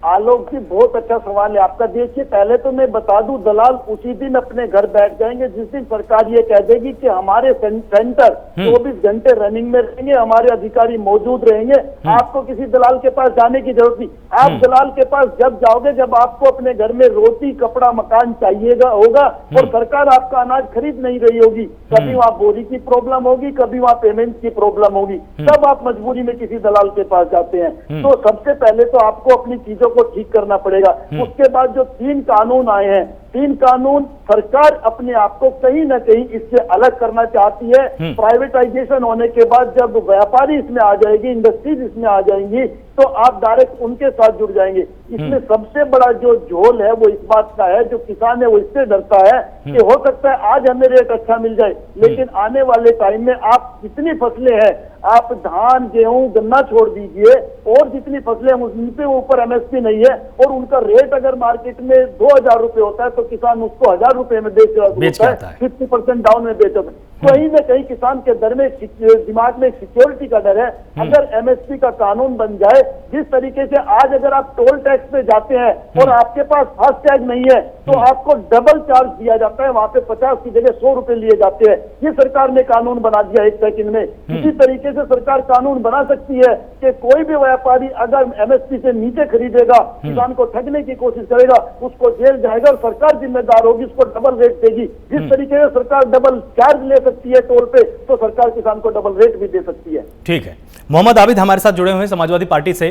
आलोक जी, बहुत अच्छा सवाल है आपका। देखिए, पहले तो मैं बता दूं, दलाल उसी दिन अपने घर बैठ जाएंगे जिस दिन सरकार ये कह देगी कि हमारे सेंटर 24 घंटे रनिंग में रहेंगे, हमारे अधिकारी मौजूद रहेंगे, आपको किसी दलाल के पास जाने की जरूरत नहीं। आप दलाल के पास जब जाओगे जब आपको अपने घर में रोटी कपड़ा मकान चाहिएगा होगा और सरकार आपका अनाज खरीद नहीं रही होगी, कभी वहाँ बोरी की प्रॉब्लम होगी, कभी वहाँ पेमेंट की प्रॉब्लम होगी, तब आप मजबूरी में किसी दलाल के पास जाते हैं। तो सबसे पहले तो आपको अपनी चीजों को ठीक करना पड़ेगा। उसके बाद जो 3 कानून आए हैं, 3 कानून सरकार अपने आप को कहीं ना कहीं इससे अलग करना चाहती है। प्राइवेटाइजेशन होने के बाद जब व्यापारी इसमें आ जाएगी, इंडस्ट्रीज इसमें आ जाएंगी, तो आप डायरेक्ट उनके साथ जुड़ जाएंगे। इसमें सबसे बड़ा जो झोल है वो इस बात का है, जो किसान है वो इससे डरता है कि हो सकता है आज हमें रेट अच्छा मिल जाए, लेकिन आने वाले टाइम में आप जितनी फसलें हैं, आप धान गेहूं गन्ना छोड़ दीजिए और जितनी फसलें उन पे ऊपर एमएसपी नहीं है और उनका रेट अगर मार्केट में 2000 रुपए होता है तो किसान उसको 1000 रुपए में बेच रहा होता है, 50% डाउन में बेच रहा है। कहीं ना कहीं किसान के दर में दिमाग में सिक्योरिटी का डर है। अगर एमएसपी का कानून बन जाए, जिस तरीके से आज अगर आप टोल टैक्स पे जाते हैं और आपके पास फास्टैग नहीं है तो आपको डबल चार्ज दिया जाता है, वहां पे 50 की जगह 100 रुपए लिए जाते हैं। ये सरकार ने कानून बना दिया 1 सेकंड में। इसी तरीके से सरकार कानून बना सकती है कि कोई भी व्यापारी अगर एमएसपी से नीचे खरीदेगा, किसान को ठगने की कोशिश करेगा, उसको जेल जाएगा और सरकार जिम्मेदार होगी, उसको डबल रेट देगी। जिस तरीके से सरकार डबल चार्ज ले सकती है टोल पे, तो सरकार किसान को डबल रेट भी दे सकती है। ठीक है, मोहम्मद आबिद हमारे साथ जुड़े हुए हैं समाजवादी पार्टी से।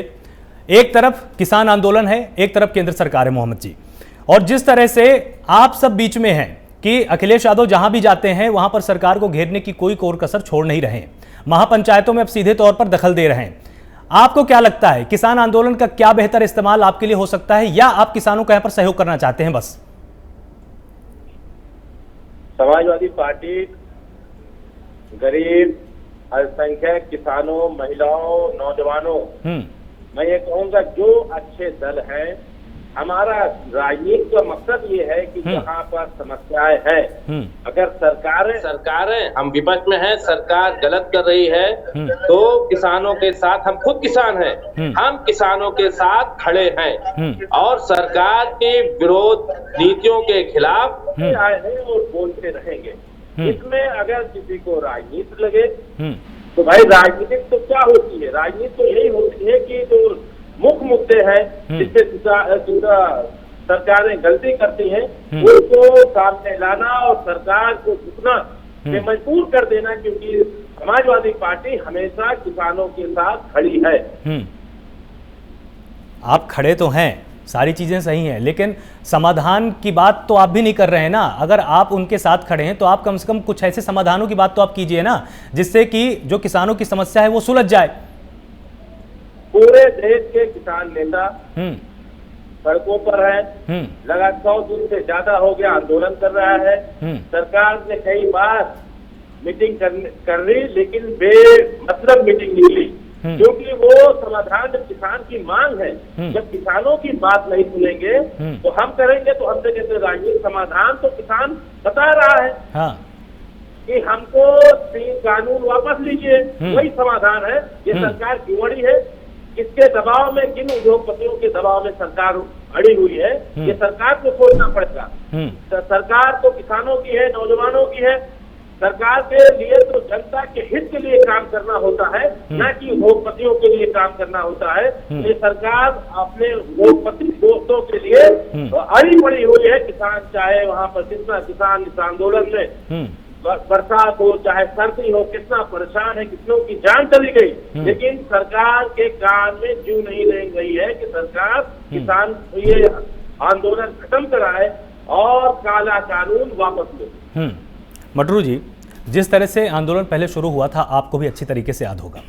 एक तरफ किसान आंदोलन है, एक तरफ केंद्र सरकार है मोहम्मद जी, और जिस तरह से आप सब बीच में हैं कि अखिलेश यादव जहां भी जाते हैं वहां पर सरकार को घेरने की कोई कोर कसर छोड़ नहीं रहे हैं, महापंचायतों में अब सीधे तौर पर दखल दे रहे हैं। आपको क्या लगता है, किसान आंदोलन का क्या बेहतर इस्तेमाल आपके लिए हो सकता है, या आप किसानों का यहां पर सहयोग करना चाहते हैं? बस समाजवादी पार्टी गरीब, अल्पसंख्यक, किसानों, महिलाओं, नौजवानों, मैं ये कहूँगा जो अच्छे दल हैं, हमारा राजनीति का मकसद ये है कि जहाँ पर समस्याएं हैं, अगर सरकारें हम विपक्ष में हैं, सरकार गलत कर रही है तो किसानों के साथ, हम खुद किसान हैं, हम किसानों के साथ खड़े हैं और सरकार के विरोध नीतियों के खिलाफ आए हैं और बोलते रहेंगे। इसमें अगर किसी को राजनीति लगे तो भाई राजनीति तो क्या होती है, राजनीति तो यही होती है कि जो मुख्य मुद्दे हैं जिससे सरकारें गलती करती हैं उनको सामने लाना और सरकार को झुकना में मजबूर कर देना, क्योंकि समाजवादी पार्टी हमेशा किसानों के साथ खड़ी है। आप खड़े तो हैं, सारी चीजें सही हैं, लेकिन समाधान की बात तो आप भी नहीं कर रहे हैं ना। अगर आप उनके साथ खड़े हैं तो आप कम से कम कुछ ऐसे समाधानों की बात तो आप कीजिए ना, जिससे कि जो किसानों की समस्या है वो सुलझ जाए। पूरे देश के किसान नेता सड़कों पर है, लगातार 100 दिन से ज्यादा हो गया आंदोलन कर रहा है। सरकार ने कई बार मीटिंग कर ली, लेकिन बेमतलब मीटिंग निकली, क्योंकि वो समाधान जब किसान की मांग है, जब किसानों की बात नहीं सुनेंगे तो हम करेंगे, तो हमसे कैसे राजनीतिक समाधान तो किसान बता रहा है। हाँ। कि हमको 3 कानून वापस लीजिए, वही समाधान है। ये सरकार क्यों अड़ी है, किसके दबाव में, किन उद्योगपतियों के दबाव में सरकार अड़ी हुई है, ये सरकार को सोचना पड़ेगा। सरकार तो किसानों की है, नौजवानों की है। सरकार के लिए तो जनता के हित के लिए काम करना होता है, न कि उद्योगपतियों के लिए काम करना होता है। ये सरकार अपने उद्योगपति दोस्तों के लिए अड़ी पड़ी हुई है। किसान चाहे वहाँ पर कितना किसान इस आंदोलन में बरसात हो चाहे सर्दी हो, कितना परेशान है, कितनों की जान चली गई, लेकिन सरकार के कान में जू नहीं ले गई है कि सरकार किसान ये आंदोलन खत्म कराए और काला कानून वापस ले। मटरू जी, जिस तरह से आंदोलन पहले शुरू हुआ था आपको भी अच्छी तरीके से याद होगा।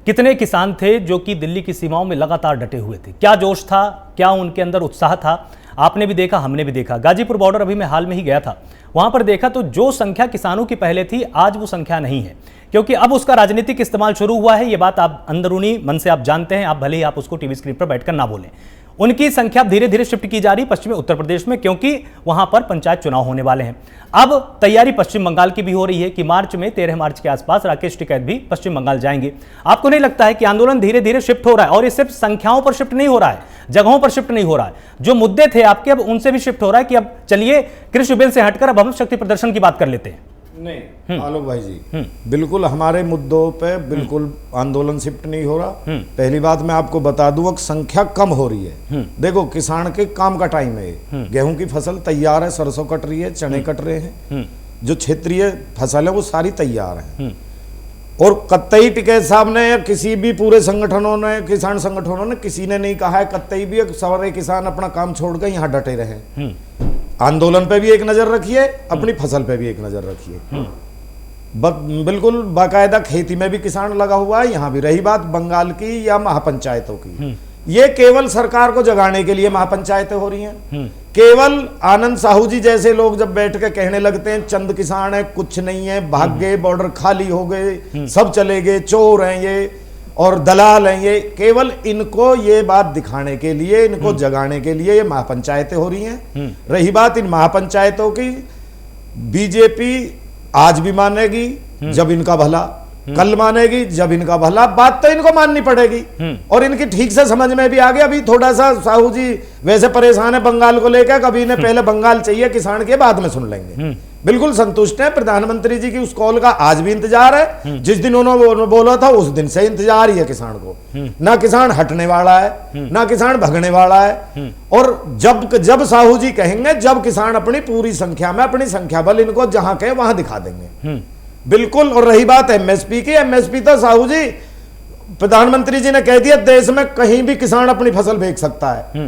कितने किसान थे जो कि दिल्ली की सीमाओं में लगातार डटे हुए थे, क्या जोश था, क्या उनके अंदर उत्साह था, आपने भी देखा, हमने भी देखा। गाजीपुर बॉर्डर अभी मैं हाल में ही गया था, वहां पर देखा तो जो संख्या किसानों की पहले थी आज वो संख्या नहीं है, क्योंकि अब उसका राजनीतिक इस्तेमाल शुरू हुआ है। ये बात आप अंदरूनी मन से आप जानते हैं, आप भले ही आप उसको टीवी स्क्रीन पर बैठकर ना बोलें। उनकी संख्या धीरे धीरे शिफ्ट की जा रही पश्चिमी उत्तर प्रदेश में, क्योंकि वहां पर पंचायत चुनाव होने वाले हैं। अब तैयारी पश्चिम बंगाल की भी हो रही है कि मार्च में 13 मार्च के आसपास राकेश टिकैत भी पश्चिम बंगाल जाएंगे। आपको नहीं लगता है कि आंदोलन धीरे धीरे शिफ्ट हो रहा है, और ये सिर्फ संख्याओं पर शिफ्ट नहीं हो रहा है, जगहों पर शिफ्ट नहीं हो रहा है, जो मुद्दे थे आपके अब उनसे भी शिफ्ट हो रहा है कि अब चलिए कृषि बिल से हटकर अब हम शक्ति प्रदर्शन की बात कर लेते हैं? नहीं आलोक भाई जी, बिल्कुल हमारे मुद्दों पे बिल्कुल आंदोलन शिफ्ट नहीं हो रहा। पहली बात मैं आपको बता दूं कि संख्या कम हो रही है। देखो किसान के काम का टाइम है, गेहूं की फसल तैयार है, सरसों कट रही है, चने कट रहे हैं, जो क्षेत्रीय फसल है वो सारी तैयार है। और कतई टिकैत साहब ने या किसी भी पूरे संगठनों ने, किसान संगठनों ने, किसी ने नहीं कहा है कतई भी सारे किसान अपना काम छोड़कर यहाँ डटे रहे। आंदोलन पे भी एक नजर रखिए, अपनी फसल पे भी एक नजर रखिए। बिल्कुल बाकायदा खेती में भी किसान लगा हुआ है। यहाँ भी रही बात बंगाल की या महापंचायतों की, ये केवल सरकार को जगाने के लिए महापंचायतें हो रही हैं। केवल आनंद साहू जी जैसे लोग जब बैठ के कहने लगते हैं चंद किसान है, कुछ नहीं है, भाग गए, बॉर्डर खाली हो गए, सब चले गए, चोर हैं ये और दलाल हैं ये, केवल इनको ये बात दिखाने के लिए, इनको जगाने के लिए ये महापंचायतें हो रही हैं। रही बात इन महापंचायतों की, बीजेपी आज भी मानेगी जब इनका भला, कल मानेगी जब इनका भला। बात तो इनको माननी पड़ेगी और इनकी ठीक से समझ में भी आ गया। अभी थोड़ा सा साहू जी वैसे परेशान है बंगाल को लेकर, कभी इन्हें पहले बंगाल चाहिए किसान के, बाद में सुन लेंगे। बिल्कुल संतुष्ट है, प्रधानमंत्री जी की उस कॉल का आज भी इंतजार है। जिस दिन उन्होंने बोला था उस दिन से इंतजार ही है किसान को। ना किसान हटने वाला है, ना किसान भगने वाला है। और जब साहू जी कहेंगे, जब किसान अपनी पूरी संख्या में, अपनी संख्या बल इनको जहां कहे वहां दिखा देंगे। बिल्कुल। और रही बात एमएसपी की, एमएसपी तो साहू जी प्रधानमंत्री जी ने कह दिया देश में कहीं भी किसान अपनी फसल बेच सकता है।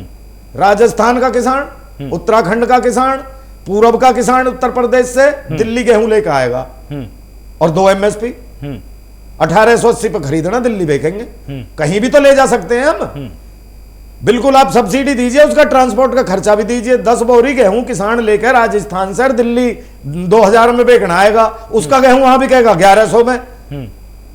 राजस्थान का किसान, उत्तराखंड का किसान, पूर्व का किसान उत्तर प्रदेश से दिल्ली गेहूं लेकर आएगा और 2 एमएसपी 1880 पे खरीदना, दिल्ली बेचेंगे। कहीं भी तो ले जा सकते हैं हम। बिल्कुल आप सब्सिडी दीजिए, उसका ट्रांसपोर्ट का खर्चा भी दीजिए। 10 बोरी गेहूं किसान लेकर राजस्थान से दिल्ली 2000 में बेचना आएगा, उसका गेहूं वहां बिकेगा 1100 में।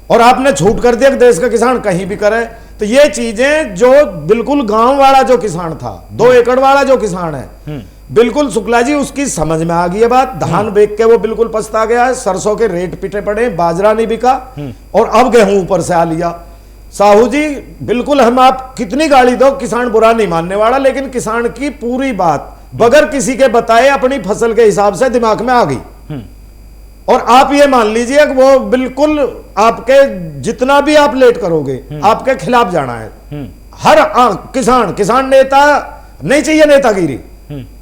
और आपने छूट कर दिया कि देश का किसान कहीं भी करे। तो ये चीजें जो बिल्कुल गांव वाला जो किसान था, 2 एकड़ वाला जो किसान है, बिल्कुल शुक्ला जी उसकी समझ में आ गई है बात। धान बेच के वो बिल्कुल पछता गया है, सरसों के रेट पिटे पड़े, बाजरा नहीं बिका और अब गेहूं ऊपर से आ लिया। साहू जी बिल्कुल हम आप कितनी गाली दो, किसान बुरा नहीं मानने वाला, लेकिन किसान की पूरी बात बगैर किसी के बताए अपनी फसल के हिसाब से दिमाग में आ गई। और आप ये मान लीजिए कि वो बिल्कुल आपके जितना भी आप लेट करोगे आपके खिलाफ जाना है। हर किसान नेता नहीं चाहिए, नेतागिरी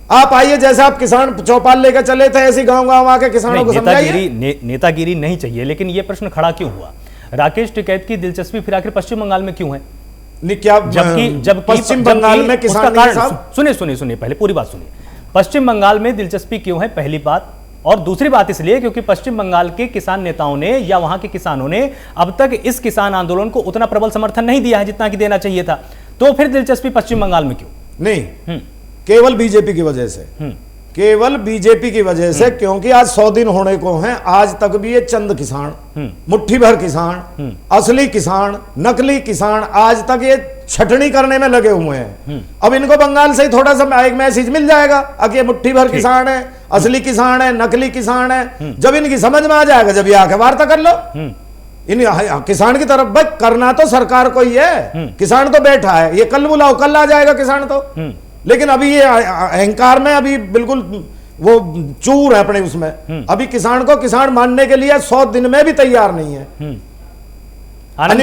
आप आइए, जैसे आप किसान चौपाल लेकर चले थे ऐसे गांव गांव आके किसानों को समझाइए। नेतागिरी नहीं चाहिए, लेकिन ये प्रश्न खड़ा क्यों हुआ? राकेश टिकैत की दिलचस्पी फिर आखिर पश्चिम बंगाल में क्यों है? क्या जबकि पश्चिम बंगाल में किसान सुनिए पहले पूरी बात सुनिए। पश्चिम बंगाल में दिलचस्पी क्यों है, पहली बात। और दूसरी बात इसलिए क्योंकि पश्चिम बंगाल के किसान नेताओं ने या वहां के किसानों ने अब तक इस किसान आंदोलन को उतना प्रबल समर्थन नहीं दिया है जितना कि देना चाहिए था। तो फिर दिलचस्पी पश्चिम बंगाल में क्यों? नहीं, केवल बीजेपी की वजह से, केवल बीजेपी की वजह से, क्योंकि आज 100 दिन होने को हैं, आज तक भी ये चंद किसान, मुट्ठी भर किसान, असली किसान, नकली किसान, आज तक ये छटनी करने में लगे हुए हैं। अब इनको बंगाल से ही थोड़ा सा एक मैसेज मिल जाएगा कि ये मुट्ठी भर किसान है, असली किसान है, नकली किसान है। जब इनकी समझ में आ जाएगा, जब ये आके वार्ता कर लो इन किसान की तरफ। भाई करना तो सरकार को ही है, किसान तो बैठा है, ये कल बुलाओ, कल आ जाएगा किसान तो। लेकिन अभी ये अहंकार में अभी बिल्कुल वो चूर है अपने उसमें। अभी किसान को किसान मानने के लिए 100 दिन में भी तैयार नहीं है।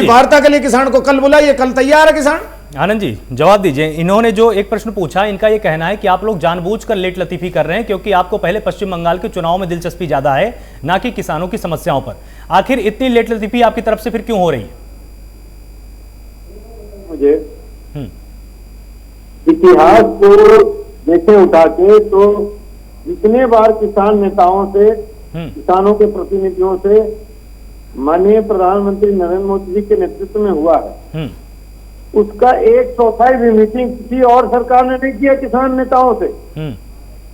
वार्ता के लिए किसान को कल बुलाइए, कल तैयार है किसान। आनंद जी जवाब दीजिए, इन्होंने जो एक प्रश्न पूछा, इनका ये कहना है कि आप लोग जानबूझकर लेट लतीफी कर रहे हैं क्योंकि आपको पहले पश्चिम बंगाल के चुनाव में दिलचस्पी ज्यादा है, ना कि किसानों की समस्याओं पर। आखिर इतनी लेट लतीफी आपकी तरफ से फिर क्यों हो रही है? मुझे इतिहास को देखे उठा के तो जितने बार किसान नेताओं से, किसानों के प्रतिनिधियों से माननीय प्रधानमंत्री नरेंद्र मोदी जी के नेतृत्व में हुआ है, उसका 1/4 भी मीटिंग किसी और सरकार ने नहीं किया किसान नेताओं से।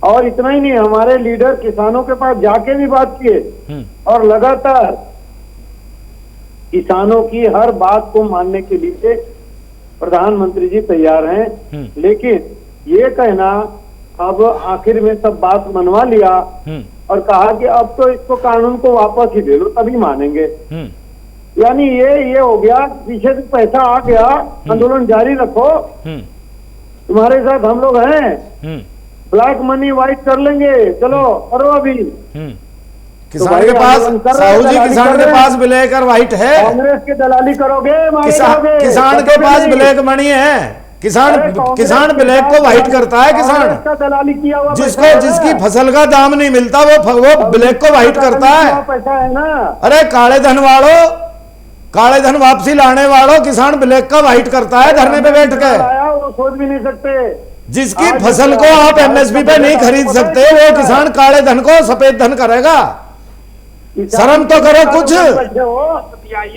और इतना ही नहीं, हमारे लीडर किसानों के पास जाके भी बात किए और लगातार किसानों की हर बात को मानने के लिए प्रधानमंत्री जी तैयार हैं। लेकिन ये कहना अब आखिर में सब बात मनवा लिया और कहा कि अब तो इसको कानून को वापस ही दे लो तभी मानेंगे। यानी ये हो गया, पीछे से पैसा आ गया, आंदोलन जारी रखो, तुम्हारे साथ हम लोग हैं, ब्लैक मनी व्हाइट कर लेंगे, चलो करो अभी। किसान के पास, साहू जी किसान के पास ब्लैक और व्हाइट है, कांग्रेस की दलाली करोगे, किसान के पास ब्लैक मनी है। किसान ब्लैक को व्हाइट करता है। किसान दलाली किया हुआ जिसकी फसल का दाम नहीं मिलता वो ब्लैक को व्हाइट करता है। पैसा है ना। अरे काले धन वालों, काले धन वापसी लाने वालों, किसान ब्लैक का व्हाइट करता है धरने पे बैठ के। वो सोच भी नहीं सकते। जिसकी फसल को आप एमएसपी पे नहीं खरीद सकते, वो किसान काले धन को सफेद धन करेगा। शर्म तो करो कुछ।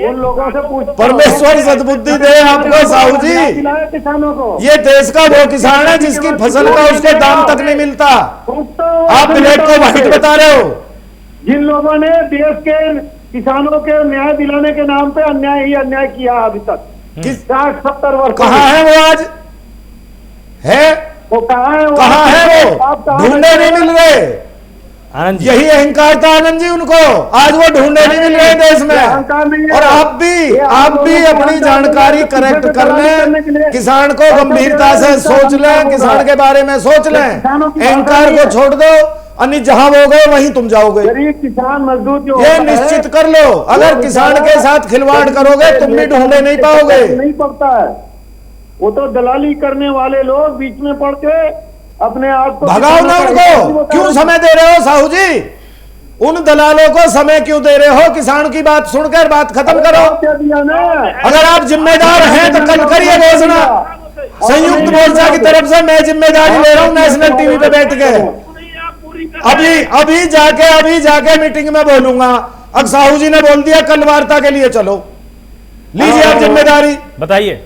उन लोगों से पूछ, परमेश्वर सद्बुद्धि दे आपको साहू जी। किसानों को, ये देश का वो किसान है जिसकी फसल का उसके दाम तक नहीं मिलता, आप ब्लैक को व्हाइट बता रहे हो। जिन लोगों ने देश के किसानों के न्याय दिलाने के नाम पे अन्याय ही अन्याय किया अभी तक 60-70 वर्ष, कहाँ है वो आज? है वो कहाँ है? कहाँ है वो? ढूंढे नहीं मिल रहे। यही अहंकार था आनंद जी उनको, आज वो ढूंढे नहीं मिल रहे देश में। और आप भी अपनी जानकारी करेक्ट कर लें, किसान को गंभीरता से सोच लें, किसान के बारे में सोच लें, अहंकार को छोड़ दो, अन्य जहां वो गए वहीं तुम जाओगे। गरीब किसान मजदूर जो ये निश्चित कर लो, अगर किसान के साथ खिलवाड़ करोगे तुम भी ढूंढे नहीं पाओगे। नहीं पड़ता है, वो तो दलाली करने वाले लोग बीच में पड़ के अपने आप को भगाओ ना उनको। क्यों समय दे रहे हो साहू जी? उन दलालों को समय क्यों दे रहे हो? किसान की बात सुनकर बात खत्म करो। अगर आप जिम्मेदार हैं तो कल करिए घोषणा। संयुक्त मोर्चा की तरफ से मैं जिम्मेदारी ले रहा हूं नेशनल टीवी पे बैठ के। अभी जाके मीटिंग में बोलूंगा। अब साहू जी ने बोल दिया कल वार्ता के लिए चलो, लीजिए आप जिम्मेदारी। बताइए,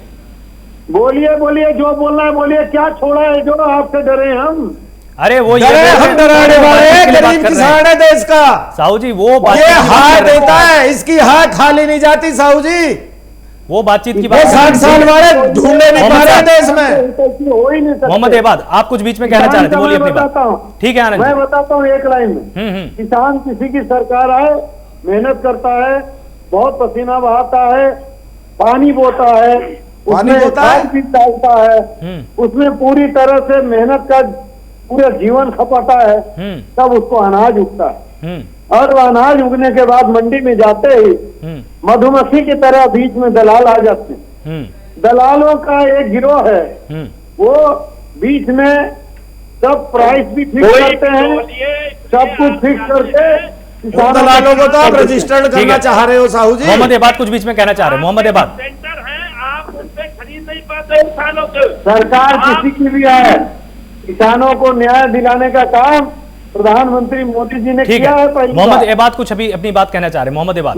बोलिए जो बोलना है बोलिए। क्या छोड़ा है जो आपसे डरे हम? अरे वो हम डराने वाले गरीब किसान है देश का। साहू जी वो ये हाथ देता है, इसकी हाथ खाली नहीं जाती साहू जी। वो बातचीत की बात 60 साल वाले ढूंढे नहीं पा रहे देश में। हो ही नहीं सकते। मोहम्मद एबाद, आप कुछ बीच में कहना चाह रहे थे, बोलिए अपनी बात। ठीक है आनंद, मैं बताता हूँ एक लाइन में। किसान किसी की सरकार आए, मेहनत करता है, बहुत पसीना बहाता है, पानी बोता है, उसमें डालता है, उसमें पूरी तरह से मेहनत का पूरा जीवन खपाता है, तब उसको अनाज उगता है। और वो अनाज उगने के बाद मंडी में जाते ही मधुमक्खी की तरह बीच में दलाल आ जाते हैं। दलालों का एक गिरोह है, वो बीच में सब प्राइस भी फिक्स करते हैं, सब कुछ फिक्स करके उन दलालों को तो आप रजिस्टर्ड करना चाह रहे हो साहू जी। मोहम्मद एबाद कुछ बीच में कहना चाह रहे हैं। मोहम्मद एबाद, सेंटर है, आप उनसे खरीद नहीं पाते किसानों को। सरकार किसी की भी है, किसानों को न्याय दिलाने का काम प्रधानमंत्री मोदी जी ने ठीक किया है। है, पहली मोहम्मद बार। एबाद कुछ अभी अपनी बात कहना चाह रहे हैं। मोहम्मद एबाद,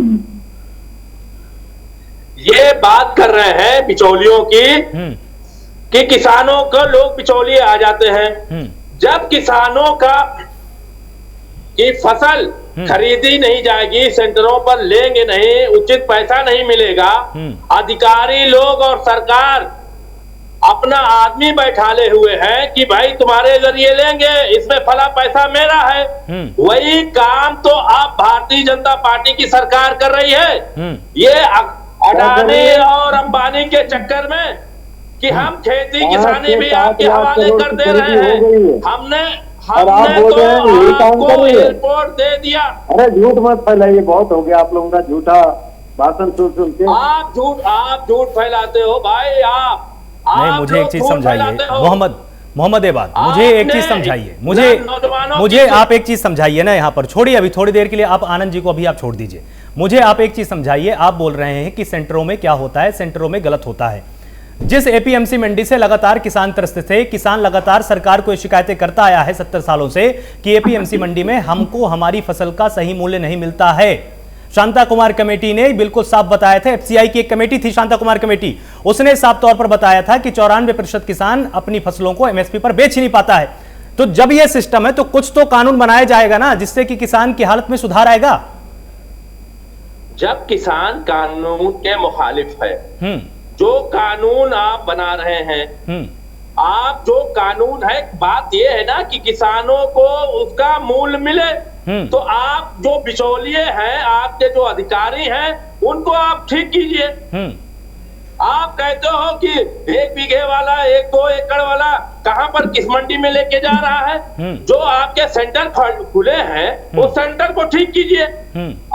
ये बात कर रहे हैं बिचौलियों की कि किसानों को लोग बिचौलिए आ जाते हैं। जब किसानों का की फसल खरीदी नहीं जाएगी, सेंटरों पर लेंगे नहीं, उचित पैसा नहीं मिलेगा, अधिकारी लोग और सरकार अपना आदमी बैठाले हुए हैं कि भाई तुम्हारे जरिए लेंगे, इसमें फला पैसा मेरा है। वही काम तो आप भारतीय जनता पार्टी की सरकार कर रही है। ये अडानी और अंबानी के चक्कर में कि हम खेती किसानी भी आपके हवाले कर दे रहे हैं। हमने तो आपको एयरपोर्ट दे दिया। अरे झूठ मत फैलाइए, बहुत हो गया आप लोगों का झूठा भाषण सुन के। आप झूठ फैलाते हो भाई। आप नहीं, मुझे एक चीज समझाइए मोहम्मद एबाद, मुझे एक चीज समझाइए, मुझे आप एक चीज समझाइए ना। यहाँ पर छोड़िए, अभी थोड़ी देर के लिए आप आनंद जी को अभी आप छोड़ दीजिए। मुझे आप एक चीज समझाइए। आप बोल रहे हैं कि सेंटरों में क्या होता है, सेंटरों में गलत होता है। जिस एपीएमसी मंडी से लगातार किसान त्रस्त थे, किसान लगातार सरकार को शिकायतें करता आया है 70 सालों से कि एपीएमसी मंडी में हमको हमारी फसल का सही मूल्य नहीं मिलता है। शांता कुमार कमेटी ने बिल्कुल साफ बताया था, एफसीआई की एक कमेटी थी शांता कुमार कमेटी, उसने साफ तौर पर बताया था कि 94% किसान अपनी फसलों को एमएसपी पर बेच ही नहीं पाता है। तो जब यह सिस्टम है तो कुछ तो कानून बनाया जाएगा ना, जिससे कि किसान की हालत में सुधार आएगा। जब किसान कानून के मुखालिफ है, जो कानून आप बना रहे हैं, आप जो कानून है, बात यह है ना कि किसानों को उसका मूल्य मिले। तो आप जो बिचौलिए हैं, आपके जो अधिकारी हैं, उनको आप ठीक कीजिए। आप कहते हो कि 1 बीघे वाला, 1-2 एकड़ वाला कहां पर किस मंडी में लेके जा रहा है। जो आपके सेंटर खुले हैं, वो सेंटर को ठीक कीजिए।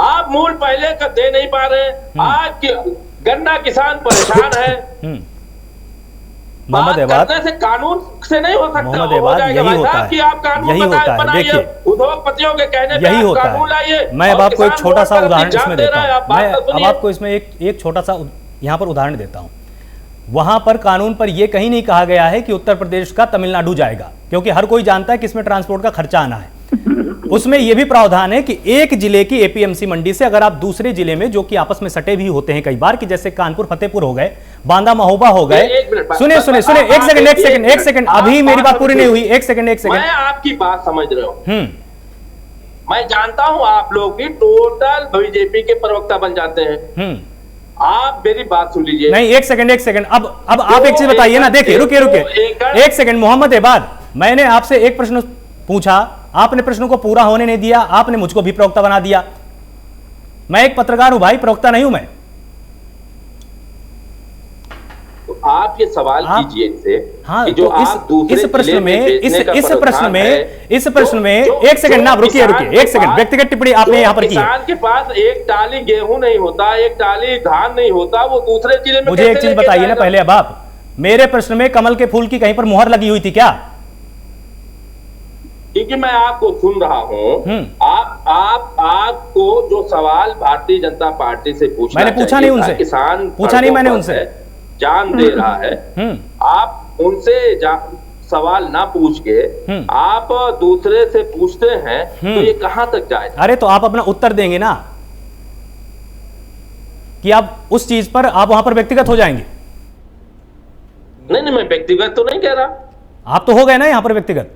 आप मूल्य पहले का दे नहीं पा रहे। आज गन्ना किसान परेशान है। मोहम्मद एबाद, से कानून से नहीं हो सकता। मोहम्मद एबाद, यही होता है, यही होता है। देखिए, उद्योगपतियों के कहने पे यही होता है। मैं अब आपको एक छोटा सा उदाहरण इसमें देता हूं। मैं अब आपको इसमें एक छोटा सा यहां पर उदाहरण देता हूं। वहां पर कानून पर यह कहीं नहीं कहा गया है कि उत्तर प्रदेश का तमिलनाडु जाएगा, क्योंकि हर कोई जानता है कि इसमें ट्रांसपोर्ट का खर्चा आना है। उसमें यह भी प्रावधान है कि एक जिले की एपीएमसी मंडी से अगर आप दूसरे जिले में, जो कि आपस में सटे भी होते हैं कई बार, कि जैसे कानपुर फतेहपुर हो गए, बांदा महोबा हो गए। सुनिए एक सेकंड, अभी मेरी बात पूरी नहीं हुई। एक सेकंड मैं आपकी बात समझ रहा हूं। मैं जानता हूं आप लोग भी टोटल बीजेपी के प्रवक्ता बन जाते हैं। आप मेरी बात सुन लीजिए। नहीं, एक सेकंड। अब आप एक चीज बताइए ना। देखिए, रुकिए एक सेकंड। मोहम्मद एबाद, मैंने आपसे एक प्रश्न पूछा, आपने प्रश्न को पूरा होने नहीं दिया, आपने मुझको भी प्रवक्ता बना दिया। मैं एक पत्रकार हूं भाई, प्रवक्ता नहीं हूं मैं। तो आप ये सवाल कीजिए इनसे। हाँ, कि जो तो आप दूसरे इस प्रश्न में एक सेकंड ना, रुकिए एक सेकंड। व्यक्तिगत टिप्पणी आपने यहाँ पर की। किसान के पास एक टाली गेहूं नहीं होता, एक टाली धान नहीं होता, वो दूसरे जिले में। मुझे एक चीज बताइए ना पहले। अब आप, मेरे प्रश्न में कमल के फूल की कहीं पर मुहर लगी हुई थी क्या? क्योंकि मैं आपको सुन रहा हूं। आपको जो सवाल भारतीय जनता पार्टी से पूछना, मैंने पूछा नहीं उनसे, किसान पूछा नहीं मैंने उनसे, जान दे रहा है। आप उनसे सवाल ना पूछ के आप दूसरे से पूछते हैं, तो ये कहां तक जाए? अरे तो आप अपना उत्तर देंगे ना, कि आप उस चीज पर, आप वहां पर व्यक्तिगत हो जाएंगे। नहीं, मैं व्यक्तिगत तो नहीं कह रहा। आप तो हो गए ना यहाँ पर व्यक्तिगत।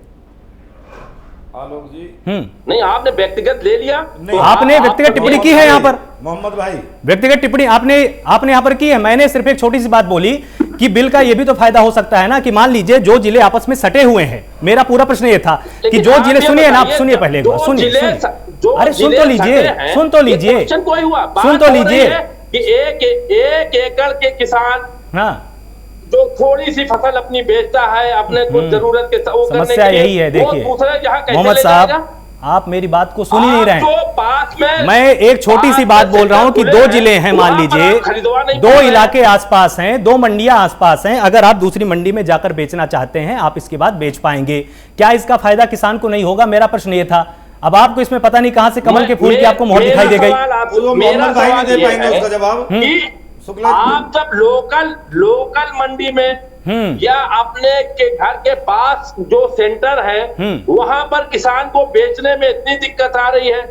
आलोक जी, नहीं, आपने व्यक्तिगत ले लिया। तो आपने व्यक्तिगत टिप्पणी की है यहाँ पर। मोहम्मद भाई, व्यक्तिगत टिप्पणी आपने यहाँ पर की है। मैंने सिर्फ एक छोटी सी बात बोली कि बिल का ये भी तो फायदा हो सकता है ना, कि मान लीजिए जो जिले आपस में सटे हुए हैं। मेरा पूरा प्रश्न ये था कि जो जिले, सुनिए ना, आप सुनिए पहले एक बार, सुनिए। अरे सुन तो लीजिए कि एक एकड़ के किसान, हाँ, जो थोड़ी सी फसल अपनी बेचता है अपने कुछ जरूरत के, वो समस्या यही है। देखिए दूसरे जहां मोहम्मद साहब, आप मेरी बात को सुन ही नहीं रहे हैं। तो पास में मैं एक छोटी सी बात बोल रहा हूं कि 2 जिले हैं, मान लीजिए 2 इलाके आसपास हैं, 2 मंडियां आसपास हैं, अगर आप दूसरी मंडी में जाकर बेचना चाहते हैं आप इसके बाद बेच पाएंगे, क्या इसका फायदा किसान को नहीं होगा? मेरा प्रश्न ये था। अब आपको इसमें पता नहीं कहां से कमल के फूल की आपको मोहर दिखाई दे गई। मोहम्मद भाई नहीं दे पाएंगे उसका जवाब। शुक्ला आप जब लोकल मंडी में या अपने के घर के पास जो सेंटर है वहां पर किसान को बेचने में इतनी दिक्कत आ रही है,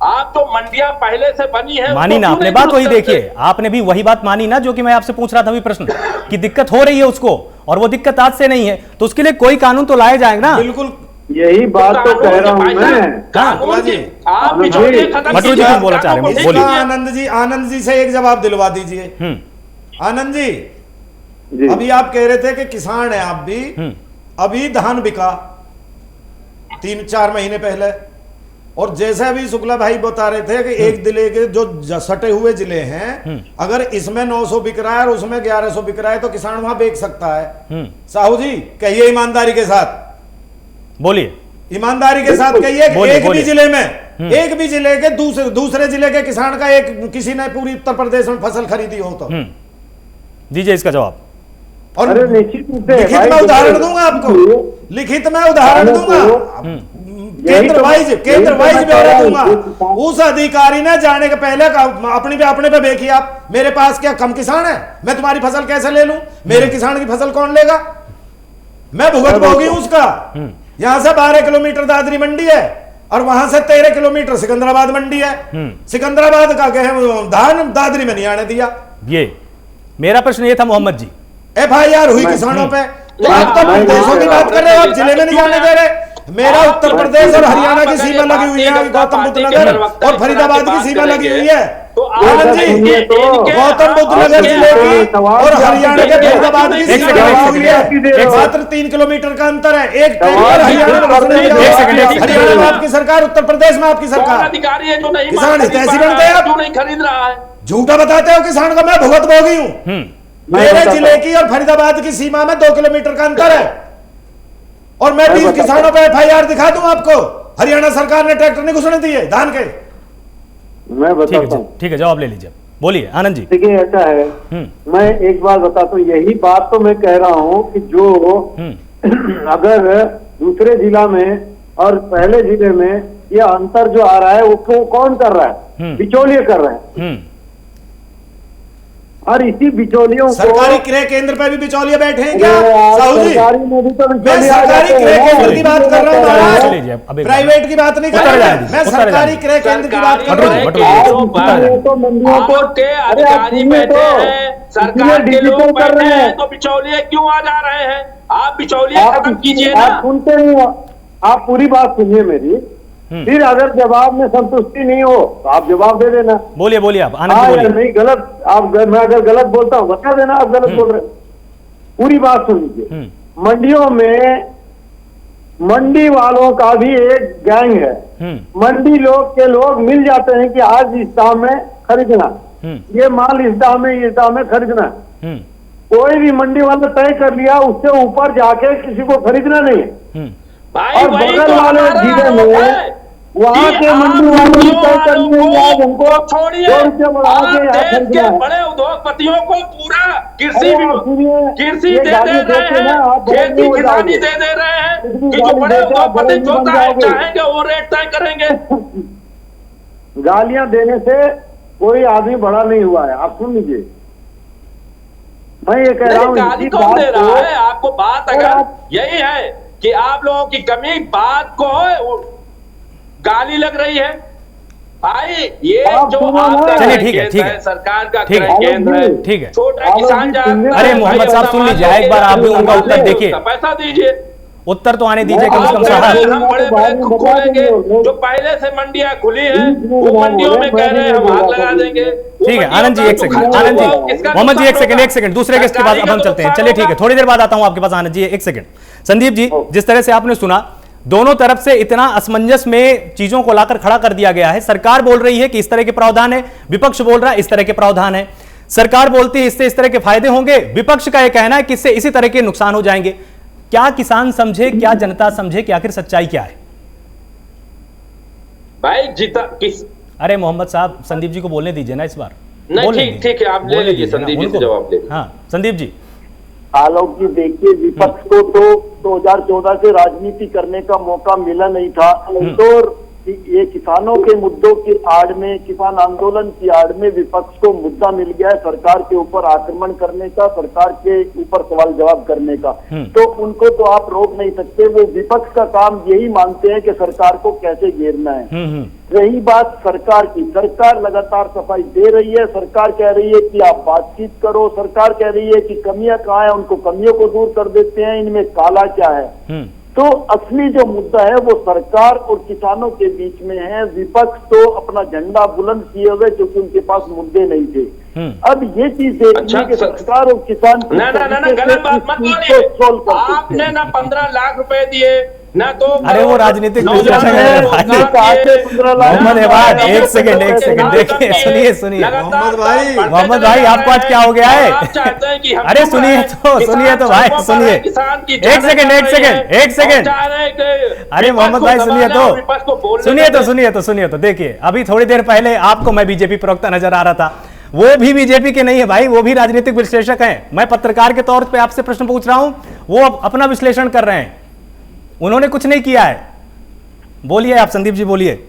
आप तो मंडियां पहले से बनी है मानी ना आपने बात, वही देखिए आपने भी वही बात मानी ना जो कि मैं आपसे पूछ रहा था अभी प्रश्न, कि दिक्कत हो रही है उसको, और वो दिक्कत आज से नहीं है, तो उसके लिए कोई कानून तो लाया जाएगा ना। बिल्कुल यही बात तो कह रहा हूं मैं। भट्टू जी कुछ बोला चाह रहे हैं, बोलिए। आनंद जी से एक जवाब दिलवा दीजिए। आनंद जी, अभी आप कह रहे थे कि किसान है आप भी, अभी धान बिका 3-4 महीने पहले, और जैसे अभी शुक्ला भाई बता रहे थे कि एक जिले के जो सटे हुए जिले हैं, अगर इसमें 900 बिक रहा है और उसमें 1100 बिक रहा है तो किसान वहां बेच सकता है। साहू जी कहिए ईमानदारी के साथ, बोलिए ईमानदारी के साथ कहिए, एक भी जिले में, एक भी जिले के दूसरे जिले के किसान का एक किसी ने पूरी उत्तर प्रदेश में फसल खरीदी हो तो दीजिए इसका जवाब। और निश्चित रूप से लिखित में उदाहरण दूंगा आपको, लिखित में उदाहरण दूंगा, केंद्र वाइज ब्यौरा दूंगा। उस अधिकारी ने जाने के पहले अपने पे देखिए आप, मेरे पास क्या कम किसान है, मैं तुम्हारी फसल कैसे ले लूं, मेरे किसान की फसल कौन लेगा, मैं भुगतभोगी हूं उसका। यहां से 12 किलोमीटर दादरी मंडी है और वहां से 13 किलोमीटर सिकंदराबाद मंडी है। सिकंदराबाद का धान दादरी में नहीं आने दिया। ये मेरा प्रश्न ये था मोहम्मद जी। FIR हुई किसानों पे, तो आप तो प्रदेशों की बात कर रहे हो, आप जिले में नहीं जाने दे रहे। मेरा उत्तर प्रदेश और हरियाणा की सीमा लगी हुई है, गौतम बुद्ध नगर और फरीदाबाद की सीमा लगी हुई है। आनंद जी, गौतम बुद्ध नगर जिले की और हरियाणा के फरीदाबाद की सीमा लगी हुई है, मात्र 3 किलोमीटर का अंतर है। एक टैंकर हरियाणा में आपकी सरकार, उत्तर प्रदेश में आपकी सरकार, अधिकारी है जो नहीं किसान ऐसी बनते हैं, क्यों नहीं खरीद रहा है? झूठा बताते हो किसान का, मैं भुगतभोगी हूं। मेरे जिले की और फरीदाबाद की सीमा में 2 किलोमीटर का अंतर है, और मैं 20 किसानों पे FIR दिखा दूं आपको। हरियाणा सरकार ने ट्रैक्टर नहीं घुसने दिए धान के। मैं बताता हूं, ठीक है जवाब ले लीजिए, बोलिए आनंद जी। देखिए ऐसा है, मैं एक बात बताता हूँ, यही बात तो मैं कह रहा हूँ कि जो अगर दूसरे जिला में और पहले जिले में यह अंतर जो आ रहा है वो कौन कर रहा है? बिचौलिए कर रहे हैं। और इसी बिचौलियों को सरकारी क्रय केंद्र पे भी बिचौलिए बैठे हैं क्या साहू जी? सरकारी में भी तो मैं सरकारी क्रय केंद्र की बात कर रहा हूँ महाराज, प्राइवेट की बात नहीं कर रहा, मैं सरकारी क्रय केंद्र की बात कर रहा हूँ। तो मंडियों को अधिकारी बैठे हैं, सरकार के लोग बैठे हैं, तो बिचौलिए क्यों आ जा रहे हैं? आप बिचौलिए खत्म कीजिए ना। आप सुनते नहीं हो, आप पूरी बात सुनिए मेरी, फिर अगर जवाब में संतुष्टि नहीं हो तो आप जवाब दे देना। बोलिए बोलिए आप आनंद जी, बोलिए। नहीं गलत, आप मैं अगर गलत बोलता हूँ बता देना आप गलत बोल रहे। पूरी बात सुन लीजिए। मंडियों में मंडी वालों का भी एक गैंग है। मंडी के लोग मिल जाते हैं कि आज इस दाम में खरीदना, ये माल इस दाम में, इस दाम में खरीदना। कोई भी मंडी वाला तय कर लिया, उससे ऊपर जाके किसी को खरीदना नहीं है। और बगल वाले जिले में वहाँ के मंडी वालों की तय करनी है, आज हमको छोड़िए, देश के बड़े उद्योगपतियों को पूरा कृषि दे रहे हैं, खेती किसानी दे रहे हैं, कि जो बड़े उद्योगपति जो चाहेंगे वो रेट तय करेंगे। गालियां देने से कोई आदमी बड़ा नहीं हुआ है, आप सुन लीजिए। मैं ये कह रहा हूँ, गाली कौन दे रहा है आपको? बात अगर यही है कि आप लोगों की कमी, बात को गाली लग रही है भाई। ये जो चलिए ठीक है सरकार का केंद्र है, ठीक है, छोटा किसान अरे मोहम्मद साहब सुन लीजिए, एक बार आप भी उनका उत्तर देखिए, पैसा दीजिए, उत्तर तो आने दीजिए कम से कम साहब। हम बड़े बड़े खोलेंगे, जो पहले से मंडियां खुली हैं वो मंडियों में कह रहे हैं हम आग लगा देंगे। ठीक है आनंद जी, एक सेकंड, आनंद जी, मोहम्मद जी एक सेकंड, दूसरे गेस्ट के बाद अब हम चलते हैं। चलिए ठीक है, थोड़ी देर बाद आता हूं आपके पास आनंद जी, एक सेकंड। संदीप जी, जिस तरह से आपने सुना, दोनों तरफ से इतना असमंजस में चीजों को लाकर खड़ा कर दिया गया है। सरकार बोल रही है कि इस तरह के प्रावधान है, विपक्ष बोल रहा है इस तरह के प्रावधान है। सरकार बोलती है इससे इस तरह के फायदे होंगे, विपक्ष का यह कहना है कि इससे इसी तरह के नुकसान हो जाएंगे। क्या किसान समझे, क्या जनता समझे कि आखिर सच्चाई क्या है? भाई जीता किस, अरे मोहम्मद साहब, संदीप जी को बोलने दीजिए ना इस बार। नहीं ठीक है, आप ले लीजिए संदीप जी से जवाब ले। हाँ संदीप जी। आलोक जी देखिए, विपक्ष को तो 2014 से राजनीति करने का मौका मिला नहीं था, तो ये किसानों के मुद्दों की आड़ में, किसान आंदोलन की आड़ में विपक्ष को मुद्दा मिल गया है सरकार के ऊपर आक्रमण करने का, सरकार के ऊपर सवाल जवाब करने का। तो उनको तो आप रोक नहीं सकते, वो विपक्ष का काम यही मानते हैं कि सरकार को कैसे घेरना है। रही बात सरकार की, सरकार लगातार सफाई दे रही है, सरकार कह रही है कि आप बातचीत करो, सरकार कह रही है कि कमियां कहाँ है, उनको कमियों को दूर कर देते हैं, इनमें काला क्या है। तो असली जो मुद्दा है वो सरकार और किसानों के बीच में है। विपक्ष तो अपना झंडा बुलंद किए हुए, क्योंकि उनके पास मुद्दे नहीं थे। अब ये चीज देखनी है कि सरकार और किसान ना गलत बात मत बोलिए। आपने ना 15 लाख रुपए दिए ना, तो अरे वो राजनीतिक विश्लेषण है मोहम्मद इबाद। एक सेकंड देखिए, सुनिए मोहम्मद भाई, आपको आज क्या हो गया है? अरे सुनिए तो भाई, सुनिए एक सेकंड। अरे मोहम्मद भाई सुनिए तो देखिए, अभी थोड़ी देर पहले आपको मैं बीजेपी प्रवक्ता नजर आ रहा था, वो भी बीजेपी के नहीं है भाई, वो भी राजनीतिक विश्लेषक हैं। मैं पत्रकार के तौर पे आपसे प्रश्न पूछ रहा हूं, वो अपना विश्लेषण कर रहे हैं, उन्होंने कुछ नहीं किया है। बोलिए आप संदीप जी, बोलिए।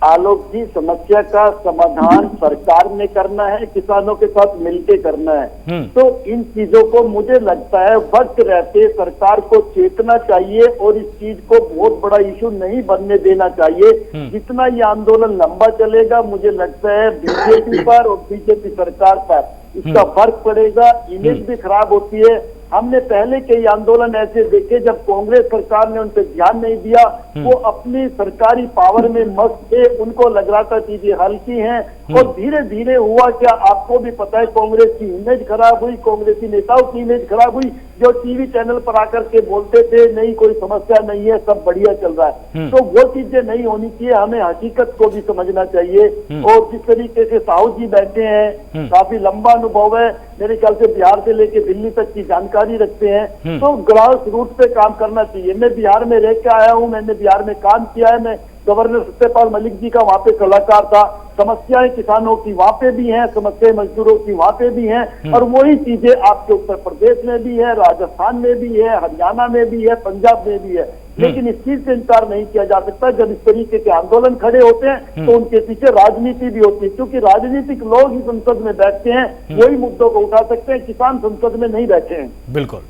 आलोक जी, समस्या का समाधान सरकार ने करना है, किसानों के साथ मिलकर करना है। तो इन चीजों को मुझे लगता है वक्त रहते सरकार को चेतना चाहिए और इस चीज को बहुत बड़ा इशू नहीं बनने देना चाहिए। जितना ये आंदोलन लंबा चलेगा, मुझे लगता है बीजेपी पर और बीजेपी सरकार पर इसका फर्क पड़ेगा, इमेज भी खराब होती है। हमने पहले कई आंदोलन ऐसे देखे जब कांग्रेस सरकार ने उन पर ध्यान नहीं दिया, वो अपनी सरकारी पावर में मस्त थे, उनको लग रहा था चीजें हल्की हैं, और धीरे धीरे हुआ क्या आपको भी पता है, कांग्रेस की इमेज खराब हुई, कांग्रेसी नेताओं की इमेज खराब हुई, जो टीवी चैनल पर आकर के बोलते थे नहीं कोई समस्या नहीं है, सब बढ़िया चल रहा है। तो वो चीजें नहीं होनी चाहिए, हमें हकीकत को भी समझना चाहिए। और जिस तरीके से साहू जी बैठे हैं, काफी लंबा अनुभव है, मेरे ख्याल से बिहार से लेके दिल्ली तक की जानकारी रखते हैं, तो ग्रास रूट पे काम करना चाहिए। मैं बिहार में रह के आया हूँ, मैंने बिहार में काम किया है, मैं गवर्नर सत्यपाल मलिक जी का वहाँ पे सलाहकार था। समस्याएं किसानों की वहाँ पे भी हैं, समस्याएं मजदूरों की वहाँ पे भी हैं, और वही चीजें आपके उत्तर प्रदेश में भी है, राजस्थान में भी है, हरियाणा में भी है, पंजाब में भी है। लेकिन इस चीज से इनकार नहीं किया जा सकता, जब इस तरीके के आंदोलन खड़े होते हैं तो उनके पीछे राजनीति भी होती है, क्योंकि राजनीतिक लोग ही संसद में बैठते हैं, वही मुद्दों को उठा सकते हैं, किसान संसद में नहीं बैठे हैं। बिल्कुल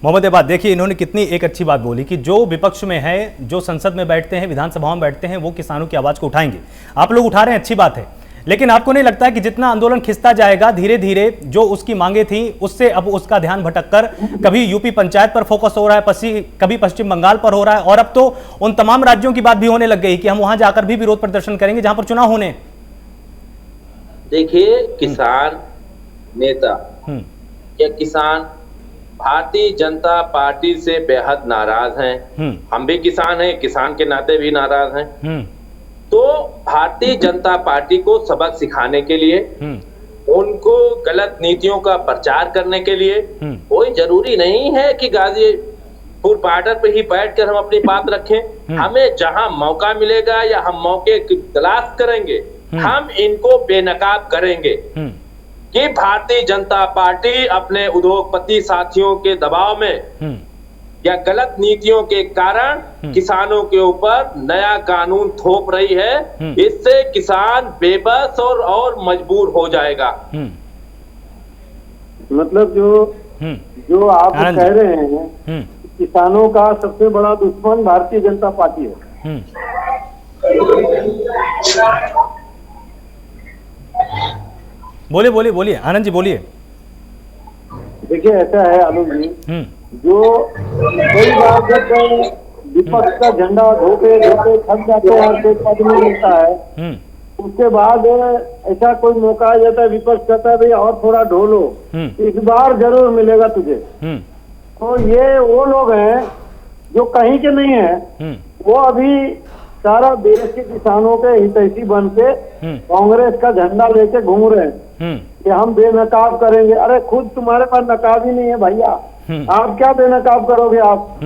मोहम्मद इबाद, देखिए इन्होंने कितनी एक अच्छी बात बोली कि जो विपक्ष में है, जो संसद में बैठते हैं, विधानसभा में बैठते हैं, वो किसानों की आवाज को उठाएंगे। आप लोग उठा रहे हैं, अच्छी बात है, लेकिन आपको नहीं लगता है कि जितना आंदोलन खिंचता जाएगा, धीरे धीरे जो उसकी मांगे थी उससे अब उसका ध्यान भटककर कभी यूपी पंचायत पर फोकस हो रहा है, कभी पश्चिम बंगाल पर हो रहा है, और अब तो उन तमाम राज्यों की बात भी होने लग गई कि हम वहां जाकर भी विरोध प्रदर्शन करेंगे जहां पर चुनाव होने। देखिए, किसान नेता या किसान भारतीय जनता पार्टी से बेहद नाराज हैं। हम भी किसान हैं, किसान के नाते भी नाराज हैं। तो भारतीय जनता पार्टी को सबक सिखाने के लिए, उनको गलत नीतियों का प्रचार करने के लिए कोई जरूरी नहीं है कि गाजीपुर बॉर्डर पे ही बैठकर हम अपनी बात रखें। हमें जहां मौका मिलेगा या हम मौके की तलाश करेंगे, हम इनको बेनकाब करेंगे कि भारतीय जनता पार्टी अपने उद्योगपति साथियों के दबाव में या गलत नीतियों के कारण किसानों के ऊपर नया कानून थोप रही है। इससे किसान बेबस और मजबूर हो जाएगा। मतलब जो आप कह रहे हैं, किसानों का सबसे बड़ा दुश्मन भारतीय जनता पार्टी है। बोलिए आनंद जी, बोलिए। देखिए ऐसा है आलोक जी, जो कई बार जब विपक्ष का झंडा धोके थक जाते हैं, कोई पद नहीं मिलता है, उसके बाद ऐसा कोई मौका आ जाता है, विपक्ष कहता है भाई और थोड़ा ढोलो, इस बार जरूर मिलेगा तुझे। तो ये वो लोग हैं जो कहीं के नहीं है, वो अभी सारा देश के किसानों के हितैषी बन के कांग्रेस का झंडा लेके घूम रहे हैं कि हम बेनकाब करेंगे। अरे खुद तुम्हारे पास नकाब ही नहीं है भैया, आप क्या बेनकाब करोगे? आप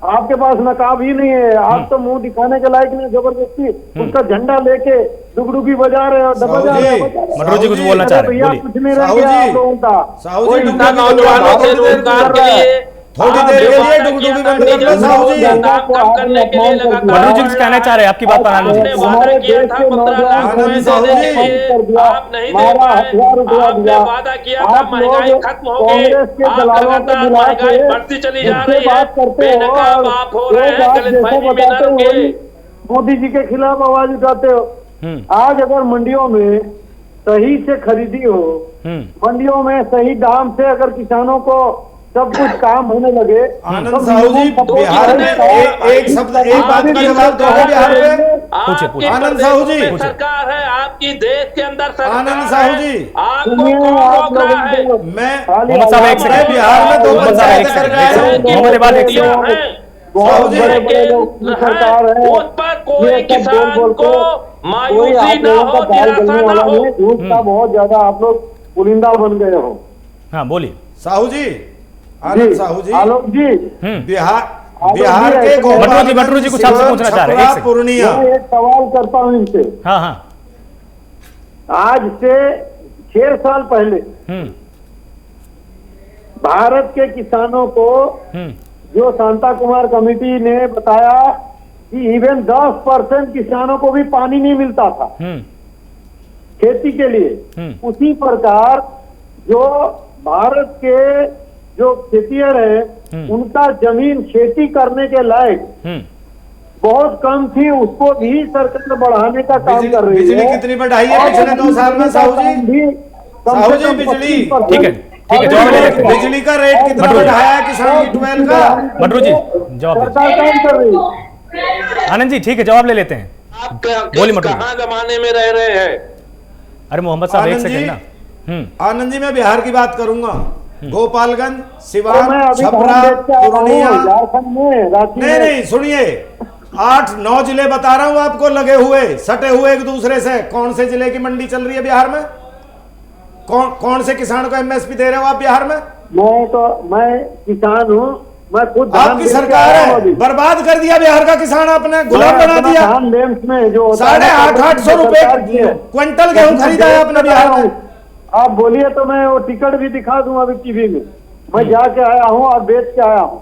आपके पास नकाब ही नहीं है, आप तो मुंह दिखाने के लायक नहीं, जबरदस्ती उसका झंडा लेके डुगडुगी बजा रहे हो, बजा रहे हो। मनोज जी कुछ बोलना चाह रहे हैं, बोलिए। कुछ नहीं रह गया आप लोगों का। साहू जी नौजवानों के रोजगार के लिए थोड़ी देर के लिए डुगडुगी बंद कर लो साहू जी। काम करने के लिए लगातार मनोज जी कुछ कहना चाह रहे हैं, आपकी बात पर आनंद आपने जी। वादा किया था 15 लाख रुपए देने के लिए, आप नहीं दे पाए। आपने वादा किया था महंगाई खत्म होगी, आप लगातार महंगाई बढ़ती चली जा रही है, बेनकाब आप हो रहे हैं, दलित भाई भी बिना रुके। मोदी जी के खिलाफ आवाज उठाते हो। आज अगर मंडियों में सही से खरीदी हो, मंडियों में सही दाम से अगर किसानों को सब कुछ काम होने लगे। आनंद साहू जी, बिहार में एक बात का जवाब दो। बिहार में आनंद साहू जी सरकार है, आपकी देश के अंदर सरकार आनंद साहू जी, आपको कौन रोक रहा है? मैं मोहम्मद साहब एक सेकंड, बिहार में 2 मोहम्मद साहब एक सेकंड, मोहम्मद बाद एक सेकंड। बहुत बड़े बड़े लोग सरकार है, उस पर कोई किसान को मायूसी ना हो, निराशा ना हो। झूठ का बहुत ज्यादा आप लोग पुलिंदा बन गए हो। हाँ बोलिए। साहू जी, आनंद साहू जी, आलोक जी, बिहार के मटरू जी कुछ आपसे पूछना चाह रहे हैं, एक सेकंड। पूर्णिया, मैं एक सवाल करता हूँ इनसे। हाँ हाँ आज से 6 साल पहले भारत के किसानों को जो शांता कुमार कमेटी ने बताया कि इवन 10% किसानों को भी पानी नहीं मिलता था खेती के लिए। उसी प्रकार जो भारत के जो खेतिहर है उनका जमीन खेती करने के लायक बहुत कम थी, उसको भी सरकार बढ़ाने का काम कर रही है। बिजली कितनी बढ़ाई है पिछले 2 साल में साहू जी? साहू जी बिजली, ठीक है जवाब ले लेते हैं। बिजली का रेट कितना बढ़ाया है किसान की 12 का? मटरू जी जवाब सरकार काम कर रही है। आनंद जी ठीक है, जवाब ले लेते हैं। आप बोलिए मटरू। कहाँ जमाने में रह रहे हैं? अरे मोहम्मद साहब एक आनंद जी, सेकंड ना। आनंद जी मैं बिहार की बात करूंगा। गोपालगंज, तो सिवान, मैं अभी छपरा, पूर्णिया, झारखंड में, रांची में। नहीं सुनिए, 8-9 जिले बता रहा हूं आपको, लगे हुए सटे हुए एक दूसरे से। कौन से जिले की मंडी चल रही है बिहार में? कौन से किसान को एमएसपी दे रहे हो आप बिहार में? मैं किसान हूँ, मैं खुद आपकी सरकार है, बर्बाद कर दिया बिहार का किसान, आपने गुलाम बना दिया। में जो 850 रुपए क्विंटल गेहूं खरीदा है आपने बिहार में। आप बोलिए तो मैं वो टिकट भी दिखा दूं अभी टीवी में। मैं जाके आया हूँ और बेच के आया हूँ।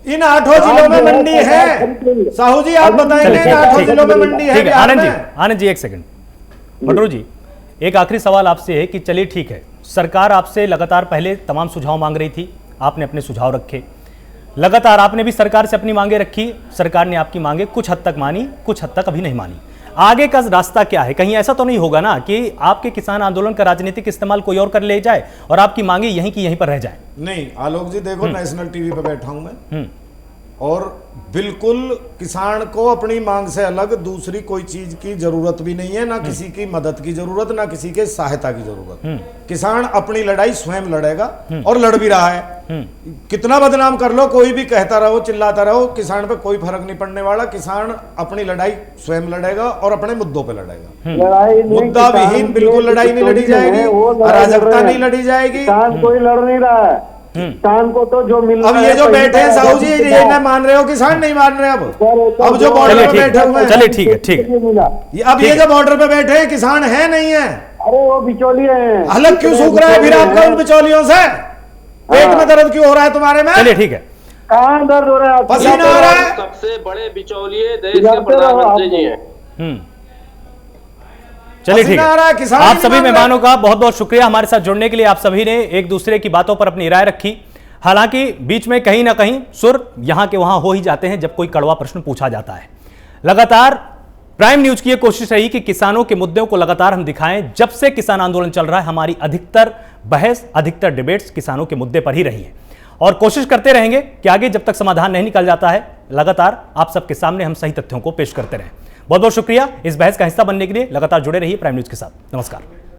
इन 8 जिलों में मंडी है साहू जी, आप बताएंगे इन 8 जिलों में मंडी है बिहार में? आनंद जी एक सेकंड। मटरू जी एक आखिरी सवाल आपसे है कि चलिए ठीक है, सरकार आपसे लगातार पहले तमाम सुझाव मांग रही थी, आपने अपने सुझाव रखे, लगातार आपने भी सरकार से अपनी मांगे रखी, सरकार ने आपकी मांगे कुछ हद तक मानी, कुछ हद तक अभी नहीं मानी। आगे का रास्ता क्या है? कहीं ऐसा तो नहीं होगा ना कि आपके किसान आंदोलन का राजनीतिक इस्तेमाल कोई और कर ले जाए और आपकी मांगे यहीं की यहीं पर रह जाए? नहीं आलोक जी, देखो नेशनल टीवी पे बैठा हूं मैं, और बिल्कुल किसान को अपनी मांग से अलग दूसरी कोई चीज की जरूरत भी नहीं है, ना किसी की मदद की जरूरत, ना किसी के सहायता की जरूरत। किसान अपनी लड़ाई स्वयं लड़ेगा और लड़ भी रहा है। कितना बदनाम कर लो, कोई भी कहता रहो, चिल्लाता रहो, किसान पे कोई फर्क नहीं पड़ने वाला। किसान अपनी लड़ाई स्वयं लड़ेगा और अपने मुद्दों पे लड़ेगा। मुद्दा विहीन बिल्कुल लड़ाई नहीं लड़ी जाएगी, अराजकता नहीं लड़ी जाएगी। किसान कोई लड़ नहीं रहा है, किसान को तो जो मिल अब ये जो बैठे हैं साहू जी, ये ना मान रहे हो, किसान नहीं मान रहे। अब जो बॉर्डर पे बैठे हुए हैं, चलिए ठीक है ठीक है, अब ये जो बॉर्डर पे बैठे हैं किसान है नहीं है? अरे वो बिचौलिए हैं। अलग क्यों सूख रहा है फिर आपका उन बिचौलियों से? पेट में दर्द क्यों हो रहा है तुम्हारे में? चलिए ठीक है, कहाँ दर्द हो रहा है? पसीना आ रहा है? सबसे बड़े बिचौलिए देश के प्रधानमंत्री जी हैं। चलिए ठीक है, किसान आप सभी मेहमानों का बहुत बहुत शुक्रिया हमारे साथ जुड़ने के लिए। आप सभी ने एक दूसरे की बातों पर अपनी राय रखी। हालांकि बीच में कहीं ना कहीं सुर यहां के वहां हो ही जाते हैं जब कोई कड़वा प्रश्न पूछा जाता है। लगातार प्राइम न्यूज की यह कोशिश रही कि किसानों के मुद्दों को लगातार हम दिखाएं। जब से किसान आंदोलन चल रहा है हमारी अधिकतर बहस, अधिकतर डिबेट्स किसानों के मुद्दे पर ही रही है और कोशिश करते रहेंगे कि आगे जब तक समाधान नहीं निकल जाता है लगातार आप सबके सामने हम सही तथ्यों को पेश करते रहें। बहुत बहुत शुक्रिया इस बहस का हिस्सा बनने के लिए। लगातार जुड़े रहिए प्राइम न्यूज के साथ। नमस्कार।